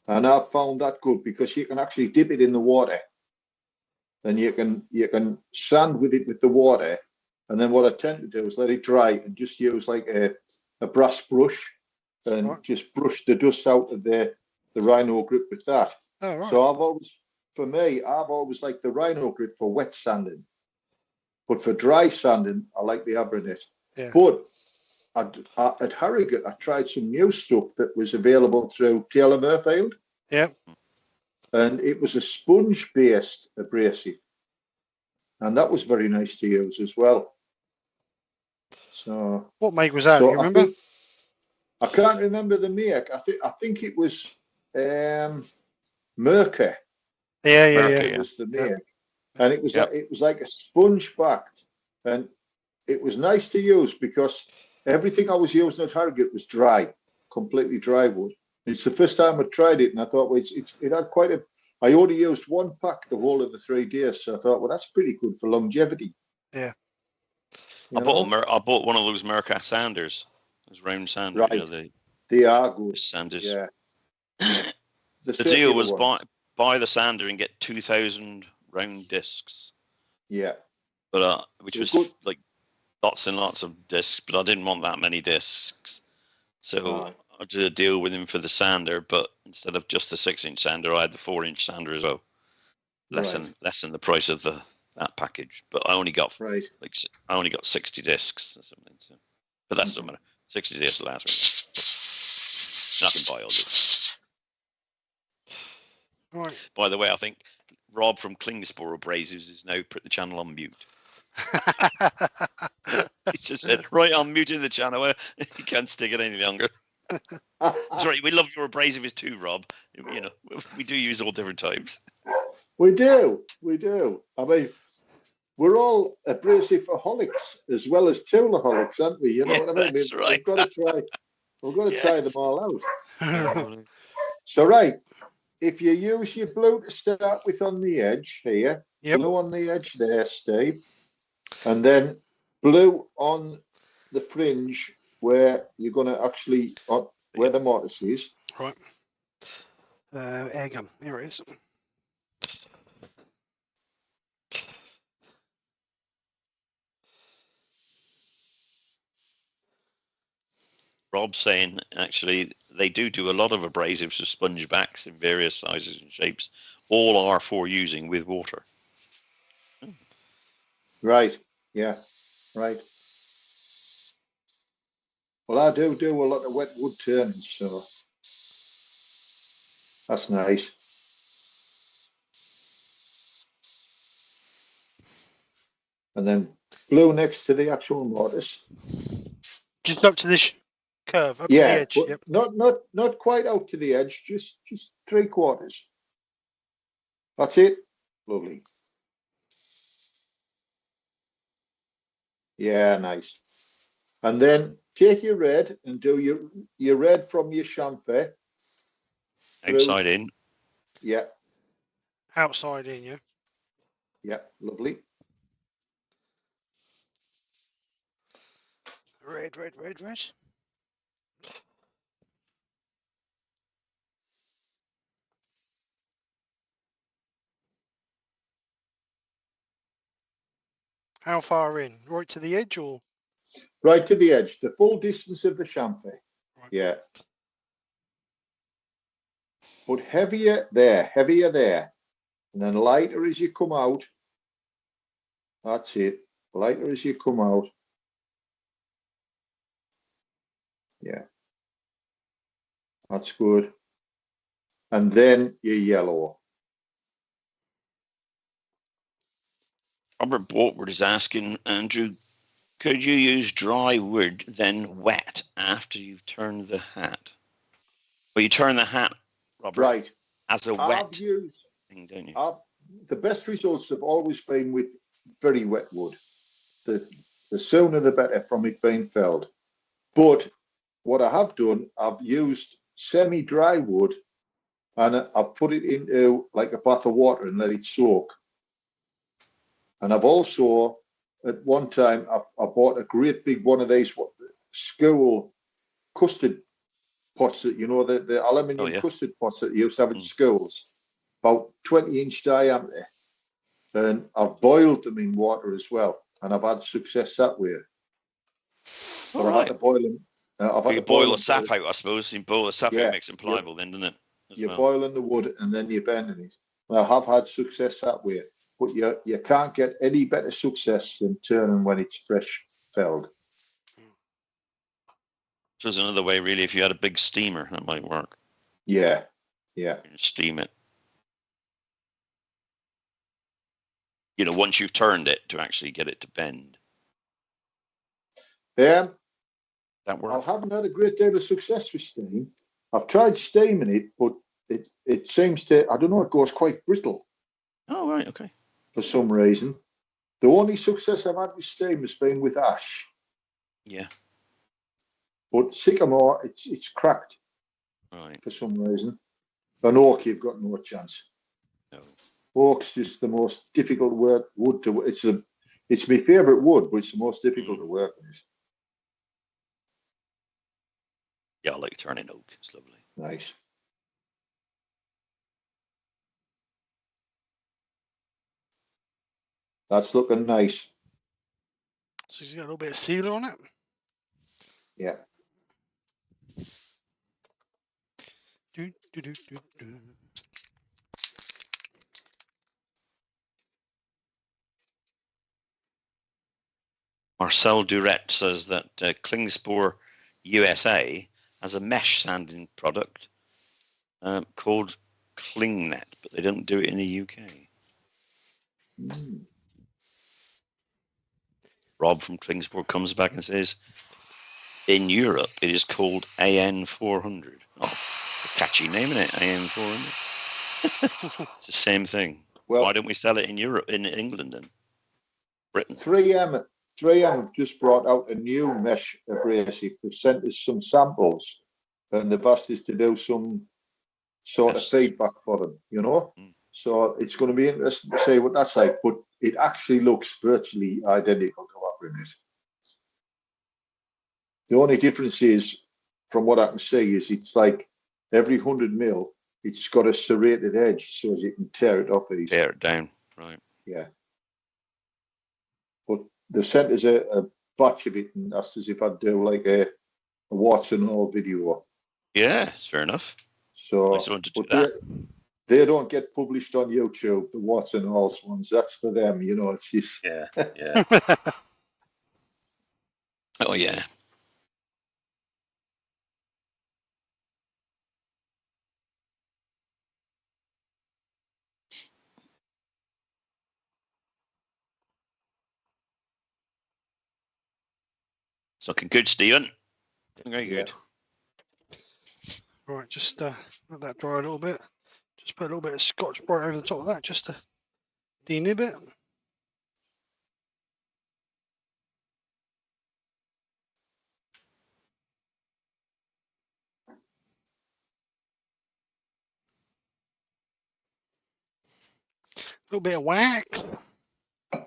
And I've found that good because you can actually dip it in the water, and you can sand with it with the water, and then what I tend to do is let it dry and just use like a brass brush and just brush the dust out of the Rhino Grip with that. Oh, right. So I've always liked the Rhino Grip for wet sanding, but for dry sanding I like the Abranet. Yeah. But at Harrogate I tried some new stuff that was available through Taylor Murfield. Yeah. And it was a sponge-based abrasive, and that was very nice to use as well. So, what make was that? You remember? I can't remember the make. I think it was Merker. Yeah. It was the make, and it was like a sponge backed, and it was nice to use because everything I was using at Harrogate was dry, completely dry wood. It's the first time I tried it, and I thought, well, it had quite a. I only used one pack the whole of the 3 days, so I thought, well, that's pretty good for longevity. Yeah. I bought one of those Merca sanders, those round sanders. Right. You know, they are good. Sanders. Yeah. The deal was buy the sander and get 2,000 round discs. Yeah. But which was good. Like lots and lots of discs, but I didn't want that many discs, so I did a deal with him for the sander. But instead of just the 6-inch sander, I had the 4-inch sander as well. Less than the price of that package. But I only got I only got 60 discs or something. So, but that doesn't matter. 60 discs the last one. Nothing by all this. Right. By the way, I think Rob from Klingspor Abrasives is now put the channel on mute. He just said, right, I'm muting the channel. He can't stick it any longer. Sorry, we love your abrasives too, Rob. You know, we do use all different types. We do. I mean, we're all abrasive-aholics as well as tool-aholics, aren't we? You know what I mean? That's right. We've got to try them all out. So, right, if you use your blue to start with on the edge here, blue on the edge there, Steve, and then blue on the fringe where you're going to actually, where the mortise is. Right. Air gun, here it is. Rob's saying, actually, they do a lot of abrasives with sponge backs in various sizes and shapes. All are for using with water. Right, yeah, right. Well, I do a lot of wet wood turning, so that's nice. And then blue next to the actual mortise. Just up to this curve up to the Yeah, edge. but Yep. not quite out to the edge, just 3/4. That's it. Lovely. Yeah, nice. And then take your red and do your red from your chamfer Outside in. Yeah, Outside in, yeah. yeah, lovely. Red, red, red, red. How far in? Right to the edge or? Right to the edge, the full distance of the chamfer. Right. Yeah. But heavier there. And then lighter as you come out. That's it. Lighter as you come out. Yeah. That's good. And then your yellow. Robert Bortward is asking, Andrew, could you use dry wood, then wet after you've turned the hat? Well, you turn the hat, Robert, Right. as a wet thing, don't you? The best results have always been with very wet wood. The sooner the better from it being felled. But what I have done, I've used semi-dry wood and I've put it into like a bath of water and let it soak. And I've also, at one time, I bought a great big one of these school custard pots that, you know, the aluminium custard pots that you used to have in schools, about 20-inch diameter. And I've boiled them in water as well. And I've had success that way. But I've had to boil them. You boil the sap out, I suppose. You boil the sap out, makes them pliable then, doesn't it? You're boiling the wood and then you're bending it. And I have had success that way. But you can't get any better success than turning when it's fresh felled. So there's another way, really, if you had a big steamer, that might work. Yeah. Steam it. You know, once you've turned it to actually get it to bend. That works. I haven't had a great deal of success with steam. I've tried steaming it, but it seems to, I don't know, it goes quite brittle. Oh, right, okay. For some reason. The only success I've had with steam has been with ash. Yeah. But sycamore, it's cracked. Right. For some reason. On oak, you've got no chance. No. Oak's just the most difficult wood to. It's my favourite wood, but it's the most difficult to work with. Yeah, I like turning oak. It's lovely. Nice. That's looking nice. So he's got a little bit of sealer on it. Yeah. Marcel Duret says that Klingspor USA has a mesh sanding product called Klingnet, but they don't do it in the UK. Rob from Klingspor comes back and says, in Europe, it is called AN400. Oh, a catchy name, isn't it? AN400. It's the same thing. Well, why don't we sell it in Europe, in England and Britain? 3M have just brought out a new mesh abrasive. They've sent us some samples and they've asked us to do some sort of feedback for them, you know? So it's going to be interesting to see what that's like, but it actually looks virtually identical to what we're in it. The only difference is, from what I can see, is it's like every 100 mil, it's got a serrated edge so as you can tear it off easy. Tear it down, right. Yeah. But they've sent us a batch of it and asked us if I'd do like a warts and all video. Yeah, it's fair enough. So, nice one to do that. They don't get published on YouTube, the warts and all ones. That's for them, you know. It's just yeah. Oh yeah. It's looking good, Stephen. Very good. Right, just let that dry a little bit. Just put a little bit of Scotch Brite over the top of that, just to denib it. A little bit of wax. Are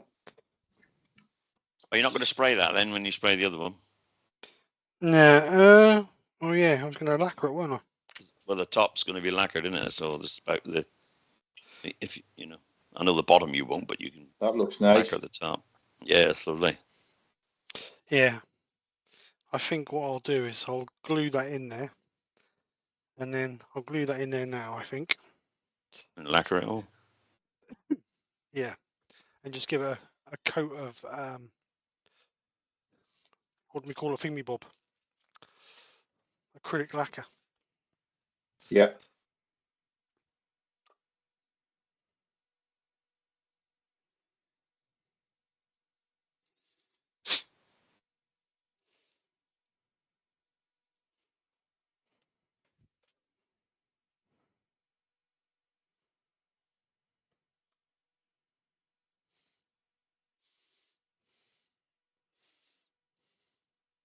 you not going to spray that then when you spray the other one? No. Oh yeah, I was going to lacquer it, wasn't I? Well, the top's going to be lacquered, isn't it? So this is about the, if you know, I know the bottom you won't, but you can That looks nice. lacquer the top. Yeah, it's lovely. Yeah. I think what I'll do is I'll glue that in there. And then I'll glue that in there now, I think. And lacquer it all. Yeah. And just give it a coat of, what do we call it, thingy bob? Acrylic lacquer. Yeah.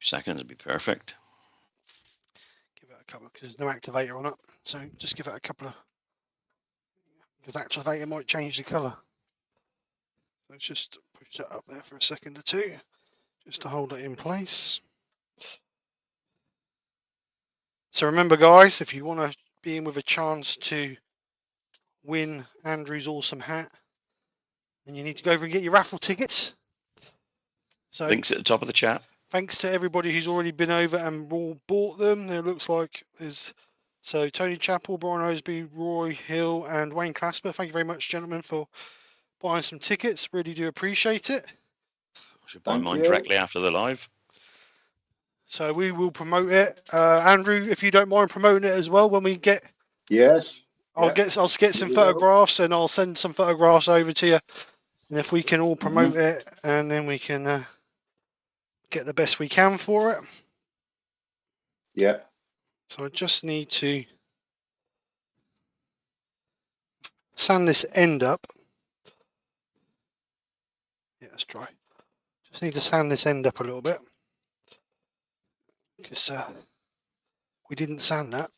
Seconds would be perfect. Give it a couple, because there's no activator on it. So just give it a couple of, because activator might change the colour. So let's just push that up there for a second or two, just to hold it in place. So remember, guys, if you want to be in with a chance to win Andrew's awesome hat, then you need to go over and get your raffle tickets. So Links at the top of the chat. thanks to everybody who's already been over and bought them. It looks like there's Tony Chappell, Brian Osby, Roy Hill, and Wayne Clasper. Thank you very much, gentlemen, for buying some tickets. Really do appreciate it. I should buy Thank mine you. directly after the live. So we will promote it. Andrew, if you don't mind promoting it as well, when we get, Yes. I'll Yeah. get some We will. photographs and I'll send some photographs over to you. And if we can all promote Mm-hmm. it, and then we can get the best we can for it. Yeah. So I just need to sand this end up. Yeah, it's dry. Just need to sand this end up a little bit, because we didn't sand that.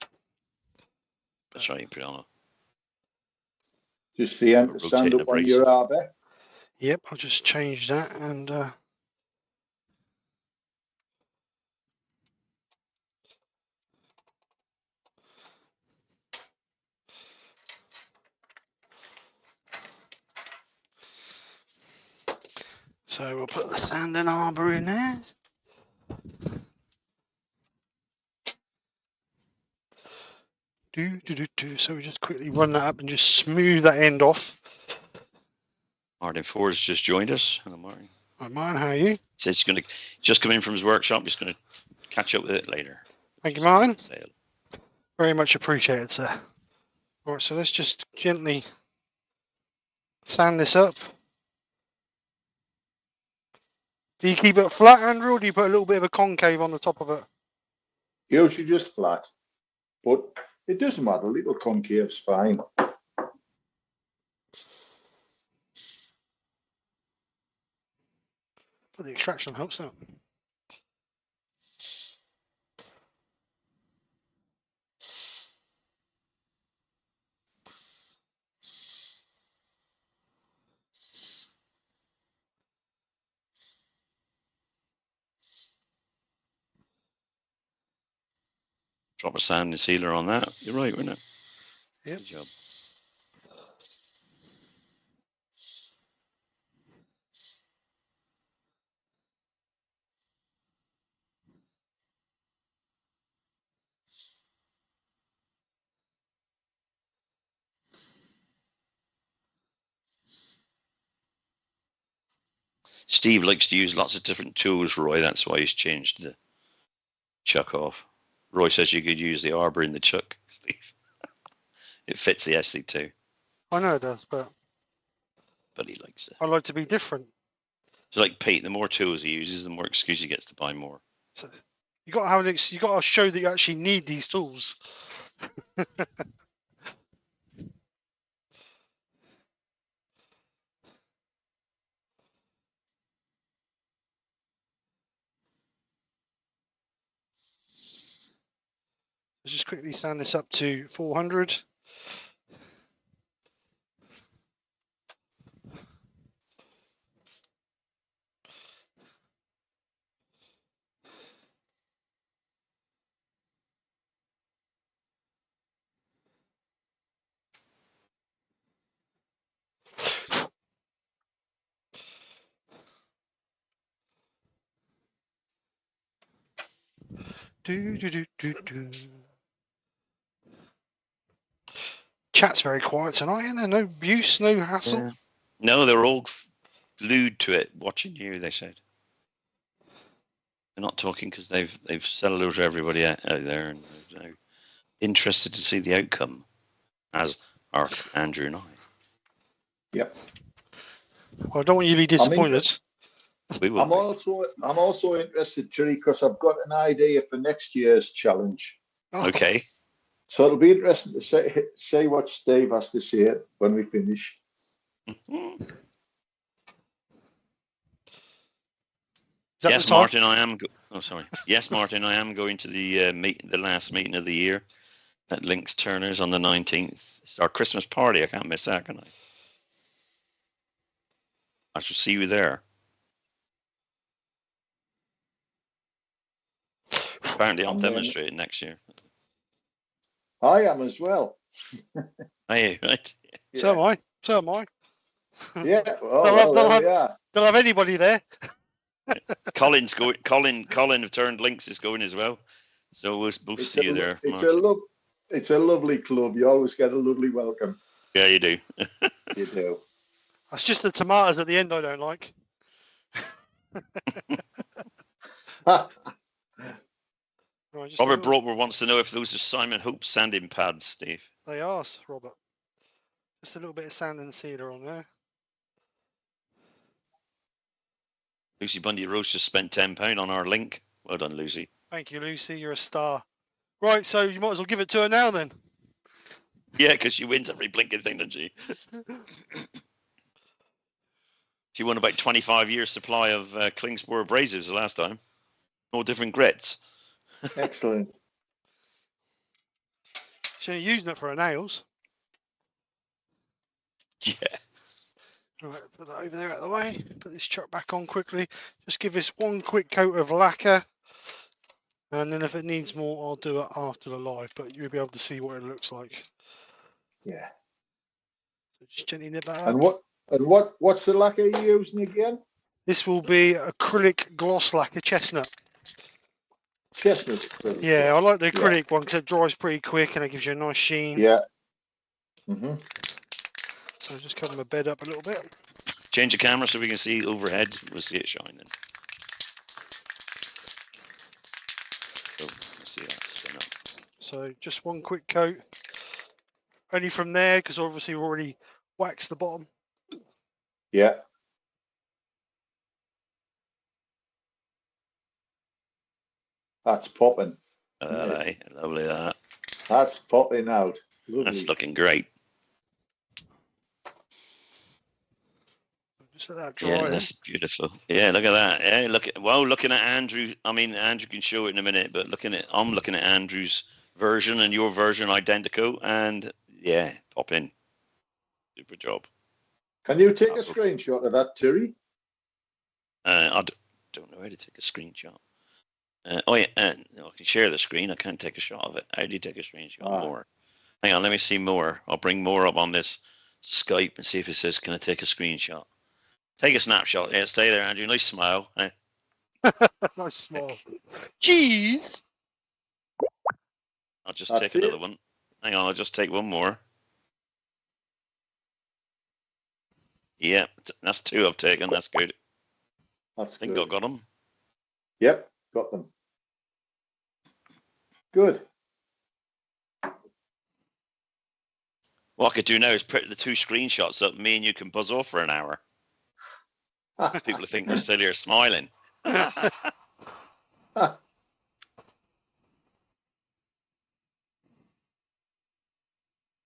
That's right, you put it on Just the end a to stand rotating up on your abrasive. arbor. Yep, I'll just change that and so we'll put the sand and arbor in there. So we just quickly run that up and just smooth that end off. Martin Ford has just joined us. Hello, Martin. Hi, Martin, how are you? Says he's going to just come in from his workshop. He's going to catch up with it later. Thank you, Martin. Say it. Very much appreciated, sir. All right, so let's just gently sand this up. Do you keep it flat, Andrew, or do you put a little bit of a concave on the top of it? Usually just flat. But it doesn't matter. A little concave's fine. But the extraction helps that. Drop a sand and sealer on that. You're right, wasn't it? Yep. Good job. Steve likes to use lots of different tools, Roy. That's why he's changed the chuck off. Roy says you could use the arbor in the chuck, Steve. It fits the SC2, I know it does, but he likes it. I like to be different. So like Pete, the more tools he uses, the more excuse he gets to buy more. So You got to have you got to show that you actually need these tools. Let's just quickly sand this up to 400. Do, do, do, do, do. Chat's very quiet tonight, isn't there? No abuse, no hassle. Yeah. No, they're all glued to it, watching you. They said they're not talking because they've said hello to everybody out there, and they're interested to see the outcome, as are Andrew and I. Yep. Well, I don't want you to be disappointed. We will. I'm also interested, Terry, because I've got an idea for next year's challenge. Oh, Okay. So it'll be interesting to say what Steve has to say when we finish. Yes, Martin, I am. Oh, sorry. Yes, Martin, I am going to the the last meeting of the year at Links Turner's on the 19th. It's our Christmas party. I can't miss that, can I? I shall see you there. Apparently, I'm demonstrating next year. I am as well. Are you? Right. Yeah. So am I. So am I. Yeah. Well, they'll have anybody there. Colin's going. Colin of Turned Links is going as well. So we'll both see you there. It's a lovely club. You always get a lovely welcome. Yeah, you do. You do. That's just the tomatoes at the end I don't like. Right, Robert Broadwell wants to know if those are Simon Hope sanding pads, Steve. They are, Robert. Just a little bit of sand and sealer on there. Lucy Bundy Rose just spent £10 on our link. Well done, Lucy. Thank you, Lucy. You're a star. Right, so you might as well give it to her now then. Yeah, because she wins every blinking thing, doesn't she? She won about 25 years supply of Klingspor abrasives the last time. All different grits. Excellent. She's only using it for her nails. Yeah. Right, put that over there out of the way. Put this chuck back on quickly. Just give this one quick coat of lacquer. And then if it needs more, I'll do it after the live. But you'll be able to see what it looks like. Yeah. So just gently nip that up. And what's the lacquer you're using again? This will be acrylic gloss lacquer chestnut. Chestnut. Yeah, I like the acrylic one because it dries pretty quick and it gives you a nice sheen. Yeah. Mm-hmm. So just cover my bed up a little bit. Change the camera so we can see overhead. We'll see it shining. So, let's see that spin up. So just one quick coat. Only from there because obviously we've already waxed the bottom. Yeah. That's popping. Lovely that. That's popping out. Lovely. That's looking great. Just let that dry. Yeah, that's beautiful. Yeah, look at that. Yeah, looking at Andrew. I mean, Andrew can show it in a minute, but I'm looking at Andrew's version and your version identical, and yeah, pop in. Super job. Can you take a screenshot of that, Terry? I don't know how to take a screenshot. I can share the screen. I can't take a shot of it. How do you take a screenshot? More. Hang on, let me see more. I'll bring more up on this Skype and see if it says, can I take a screenshot? Take a snapshot. Yeah, stay there, Andrew. Nice smile. Nice smile. Jeez. I'll just take another one. Hang on, I'll just take one more. Yeah, that's two I've taken. That's good. I think I got them. Yep, got them. Good. What I could do now is put the two screenshots up. Me and you can buzz off for an hour. People think we're still here smiling.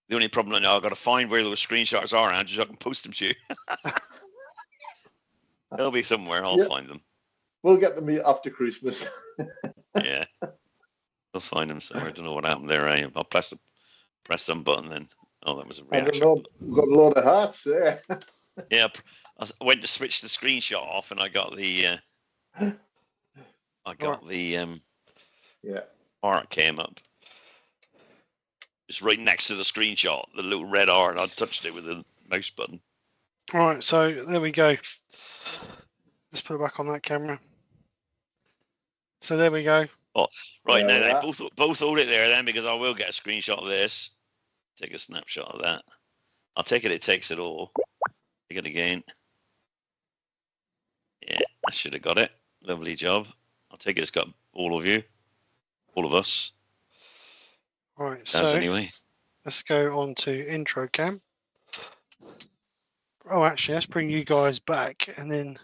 The only problem now, I've got to find where those screenshots are, Andrew, so I can post them to you. They'll be somewhere. I'll find them. We'll get them after Christmas. Yeah. I'll find them somewhere. I don't know what happened there. I'll press some button then. Oh, that was a reaction. I don't know. We've got a load of hearts there. Yeah. I went to switch the screenshot off and I got the art came up. It's right next to the screenshot, the little red art, and I touched it with the mouse button. All right, so there we go. Let's put it back on that camera. So there we go. Oh, right now, both hold it there then, because I will get a screenshot of this. Take a snapshot of that. I'll take it. It takes it all. Take it again. Yeah, I should have got it. Lovely job. I'll take it. It's got all of you, all of us. All right, so anyway, let's go on to intro cam. Oh, actually, let's bring you guys back, and then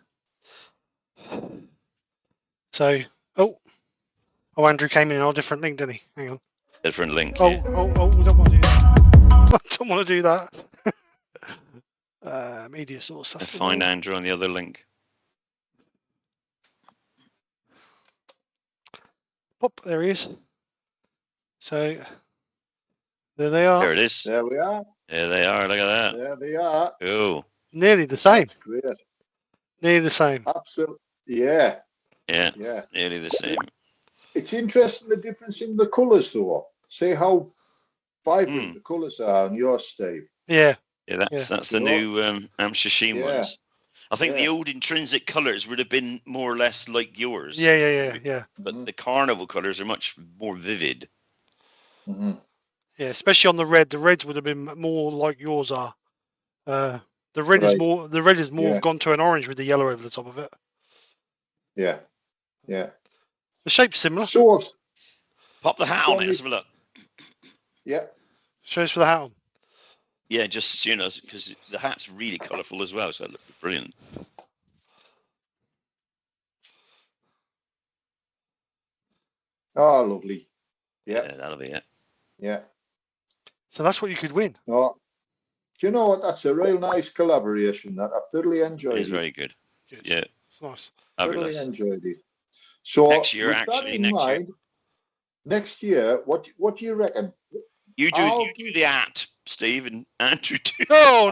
Andrew came in on a different link, didn't he? Hang on. Different link. We don't want to do that. I don't want to do that. Media source. Let's find Andrew on the other link. Pop, there he is. So there they are. There it is. There we are. There they are. Look at that. There they are. Oh. Nearly the same. That's great. Nearly the same. Absolutely. Yeah. Yeah. Nearly the same. It's interesting the difference in the colours, though. See how vibrant the colours are on yours, Steve. Yeah. Yeah, that's the new Hampshire Sheen ones. I think the old intrinsic colours would have been more or less like yours. Yeah. But the carnival colours are much more vivid. Mm-hmm. Yeah, especially on the red. The reds would have been more like yours are. The red is more. The red is more gone to an orange with the yellow over the top of it. Yeah. The shape's similar. So, pop the hat on it. Let's have a look. Yeah. Show us for the hat on. Yeah, just because the hat's really colourful as well, so it looks brilliant. Oh, lovely. Yeah, that'll be it. Yeah. So that's what you could win. Oh, do you know what? That's a real nice collaboration. That I thoroughly enjoyed. It's very good. Yeah, it's nice. Fabulous. Thoroughly enjoyed it. So next year, next year, what do you reckon? You do the hat, Steve, and Andrew do. No.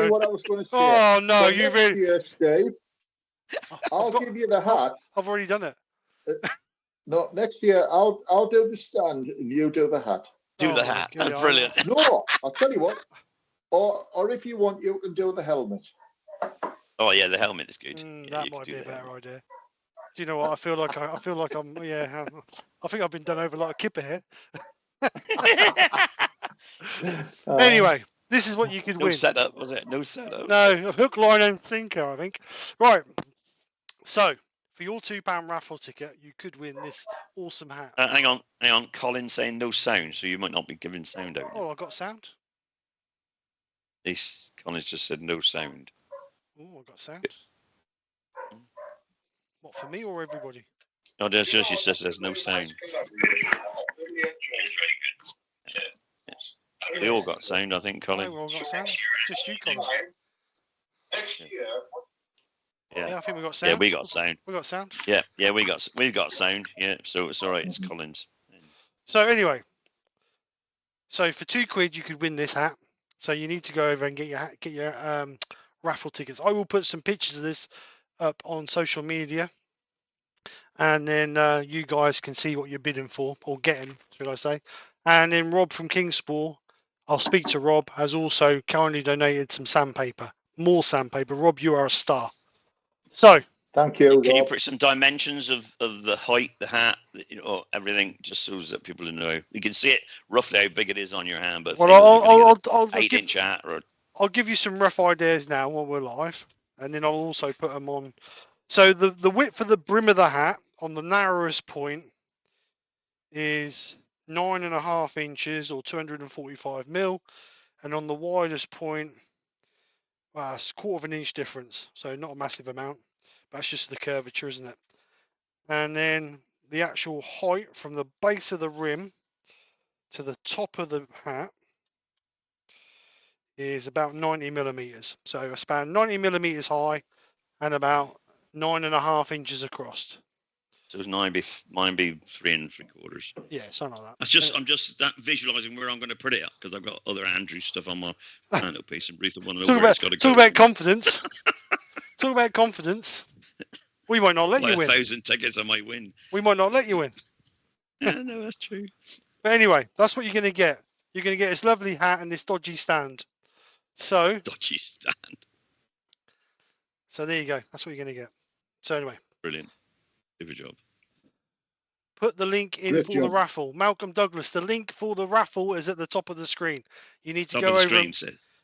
What I was going to say. Oh no, so you really. Year, Steve, I'll give you the hat. I've already done it. No, next year I'll do the stand and you do the hat. Do the hat. That's brilliant. No, I'll tell you what. Or if you want, you can do the helmet. Oh yeah, the helmet is good. That might be a better idea. Do you know what? I feel like I'm. Yeah, I think I've been done over like a kipper here. Anyway, this is what you could win. No setup, was it? No setup. No, hook, line, and sinker, I think. Right. So, for your £2 raffle ticket, you could win this awesome hat. Hang on. Colin's saying no sound, so you might not be giving sound out. Oh, I got sound. Colin's just said no sound. Oh, I got sound. What, for me or everybody? No, she just says no sound. We all got sound, I think, Colin. No, we all got sound. Just you, Colin. Yeah, I think we got sound. Yeah, we got sound. We got sound. Yeah, we've got sound. Yeah, so it's all right. It's Colin's. So anyway, so for £2 you could win this hat. So you need to go over and get your raffle tickets. I will put some pictures of this up on social media, and then you guys can see what you're bidding for or getting, should I say? And then Rob from Kingsport, I'll speak to Rob, has also kindly donated some sandpaper, more sandpaper. Rob, you are a star. So thank you. Can you put some dimensions of the height, the hat, everything, just so that people know? You can see it roughly how big it is on your hand, but I'll 8-inch hat or. I'll give you some rough ideas now while we're live, and then I'll also put them on. So the width of the brim of the hat on the narrowest point is 9.5 inches or 245 mil, and on the widest point, well, it's 1/4 of an inch difference, so not a massive amount. That's just the curvature, isn't it? And then the actual height from the base of the rim to the top of the hat is about 90 millimeters. So it's about 90 millimeters high and about 9.5 inches across. So mine be 3 3/4. Yeah, something like that. I'm just that visualizing where I'm going to put it up because I've got other Andrew stuff on my mantelpiece and Ruth want to know where it's got to go. Talk about confidence. Talk about confidence. We might not let Like you win. 1,000 tickets, I might win. We might not let you win. Yeah, no, that's true. But anyway, that's what you're going to get. You're going to get this lovely hat and this dodgy stand. So Dodgy stand. So there you go. That's what you're going to get. So anyway. Brilliant. Super job. Put the link in for the raffle. Malcolm Douglas, the link for the raffle is at the top of the screen. You need to go over.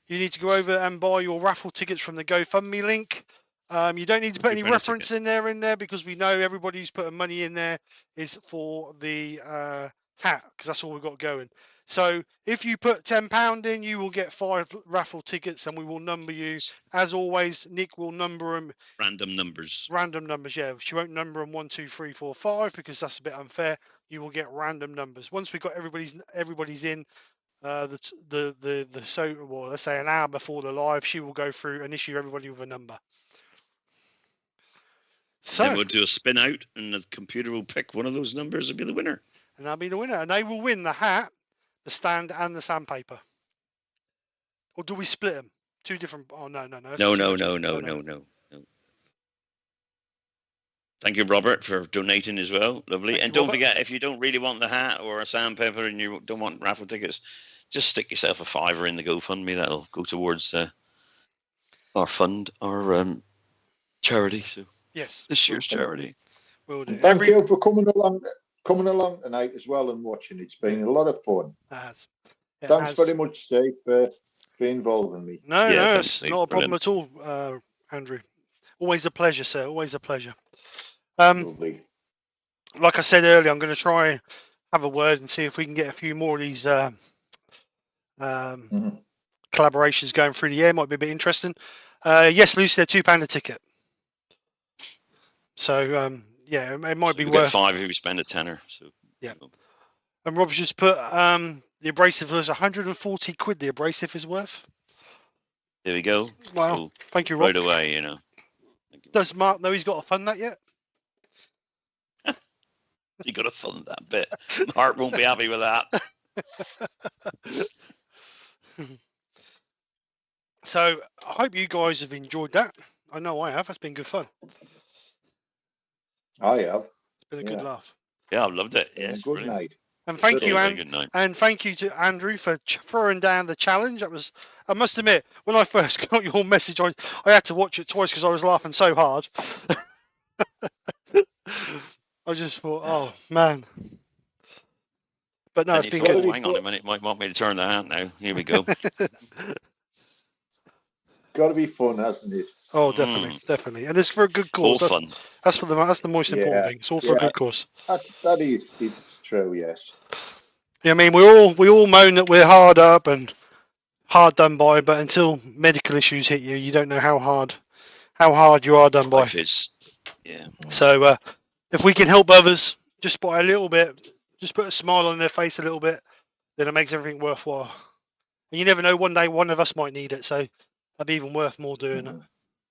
You need to go over and buy your raffle tickets from the GoFundMe link. You don't need to put any reference in there because we know everybody who's putting money in there is for the hat because that's all we've got going. So if you put £10 in, you will get 5 raffle tickets and we will number you. As always, Nick will number them. Random numbers. Random numbers, yeah. She won't number them 1, 2, 3, 4, 5 because that's a bit unfair. You will get random numbers. Once we've got everybody's in, let's say an hour before the live, she will go through and issue everybody with a number. So then we'll do a spin out and the computer will pick one of those numbers and be the winner. And they'll be the winner. And they will win the hat, the stand, and the sandpaper. Or do we split them? 2 different. Oh, no. No. Thank you, Robert, for donating as well. Lovely. And don't forget, if you don't really want the hat or a sandpaper and you don't want raffle tickets, just stick yourself a £5 in the GoFundMe. That'll go towards our fund, our charity. So yes, this year's charity. Will do. Thank you for coming along tonight as well and watching. It's been a lot of fun. Thanks very much, Steve, for involving me. No, it's not a problem at all, Andrew. Always a pleasure, sir. Always a pleasure. Lovely. Like I said earlier, I'm going to try and have a word and see if we can get a few more of these collaborations going through the year. Might be a bit interesting. Yes, Lucy, they're £2 a ticket. So yeah, it might be worth 5 if we spend a tenner. So yeah. And Rob's just put the abrasive was 140 quid. The abrasive is worth. There we go. Wow. So thank you, Rob. Right away, you know. Does Mark know he's got to fund that yet? You got to fund that bit. Mark won't be happy with that. So I hope you guys have enjoyed that. I know I have. It's been good fun. I have. It's been a good laugh. Yeah, I've loved it. Yes, good brilliant. Night. And thank you, and thank you to Andrew for throwing down the challenge. That was, I must admit, when I first got your message, I had to watch it twice because I was laughing so hard. I just thought, oh man. But no, it's been good. Hang on a minute, might want me to turn the hand now. Here we go. Got to be fun, hasn't it? Oh, definitely, and it's for a good cause. All fun. That's the most important thing. It's all for a good cause. That is true. Yes. Yeah, I mean, we all moan that we're hard up and hard done by, but until medical issues hit you, you don't know how hard you are done by. Life is. Yeah. So if we can help others just by a little bit, just put a smile on their face a little bit, then it makes everything worthwhile. And you never know, one day one of us might need it, so that'd be even worth more doing it.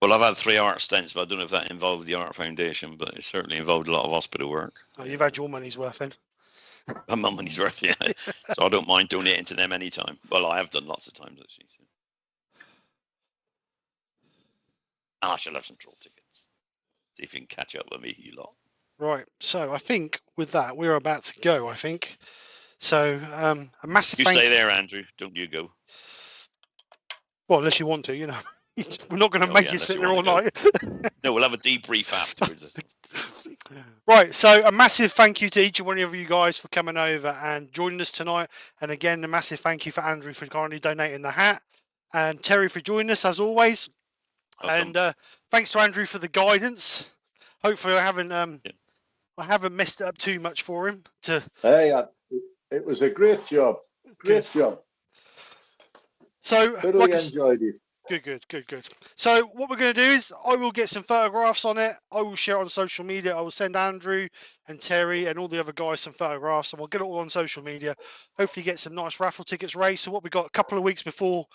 Well, I've had 3 art stents, but I don't know if that involved the Art Foundation, but it certainly involved a lot of hospital work. Oh, you've had your money's worth then. My money's worth, yeah. So I don't mind donating to them anytime. Well, I have done lots of times, actually. So. I shall have some troll tickets. See if you can catch up with me, you lot. Right, so I think with that, we're about to go, I think. So a massive You stay there, Andrew. Don't you go. Well, unless you want to, you know. We're not going to make you sit there all night. No, we'll have a debrief afterwards. Right, so a massive thank you to each and one of you guys for coming over and joining us tonight. And again, a massive thank you for Andrew for kindly donating the hat. And Terry for joining us, as always. Welcome. And thanks to Andrew for the guidance. Hopefully I haven't messed it up too much for him. Hey, it was a great job. Great job. So, really enjoyed it. Good. So what we're going to do is I will get some photographs on it. I will share it on social media. I will send Andrew and Terry and all the other guys some photographs, and we'll get it all on social media. Hopefully get some nice raffle tickets raised. So what we got a couple of weeks before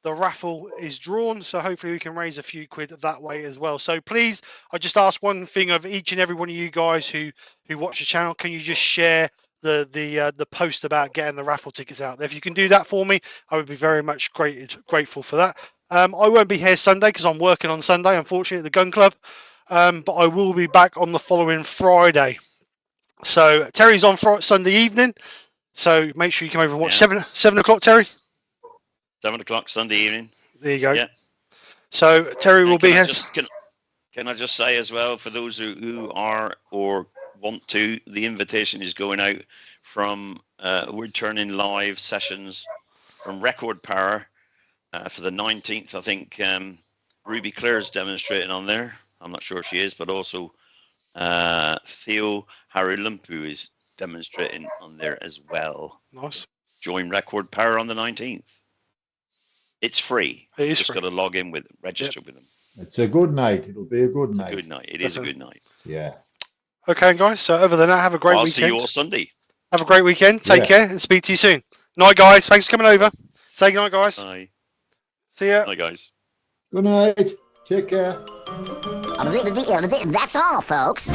the raffle is drawn, so hopefully we can raise a few quid that way as well. So please, I just ask one thing of each and every one of you guys who watch the channel. Can you just share the post about getting the raffle tickets out there? If you can do that for me, I would be very much grateful for that. I won't be here Sunday because I'm working on Sunday, unfortunately, at the gun club, but I will be back on the following Friday. So Terry's on Sunday evening, so make sure you come over and watch. 7 o'clock, Terry. 7 o'clock Sunday evening. There you go. Yeah. So Terry will be here. Can I just say as well, for those who are or want to, the invitation is going out from Woodturning live sessions from Record Power for the 19th. I think Ruby Claire's demonstrating on there. I'm not sure if she is, but also Theo Harulumpu is demonstrating on there as well. Nice. Join Record Power on the 19th. It's free. It is just free. got to log in with register with them. It's a good night. It'll be a good night. Good night. It is a good night. Yeah. Okay, guys. So other than that, have a great weekend. I'll see you all Sunday. Have a great weekend. Take care and speak to you soon. Night, guys. Thanks for coming over. Say good night, guys. Bye. See ya. Night, guys. Good night. Take care. That's all, folks.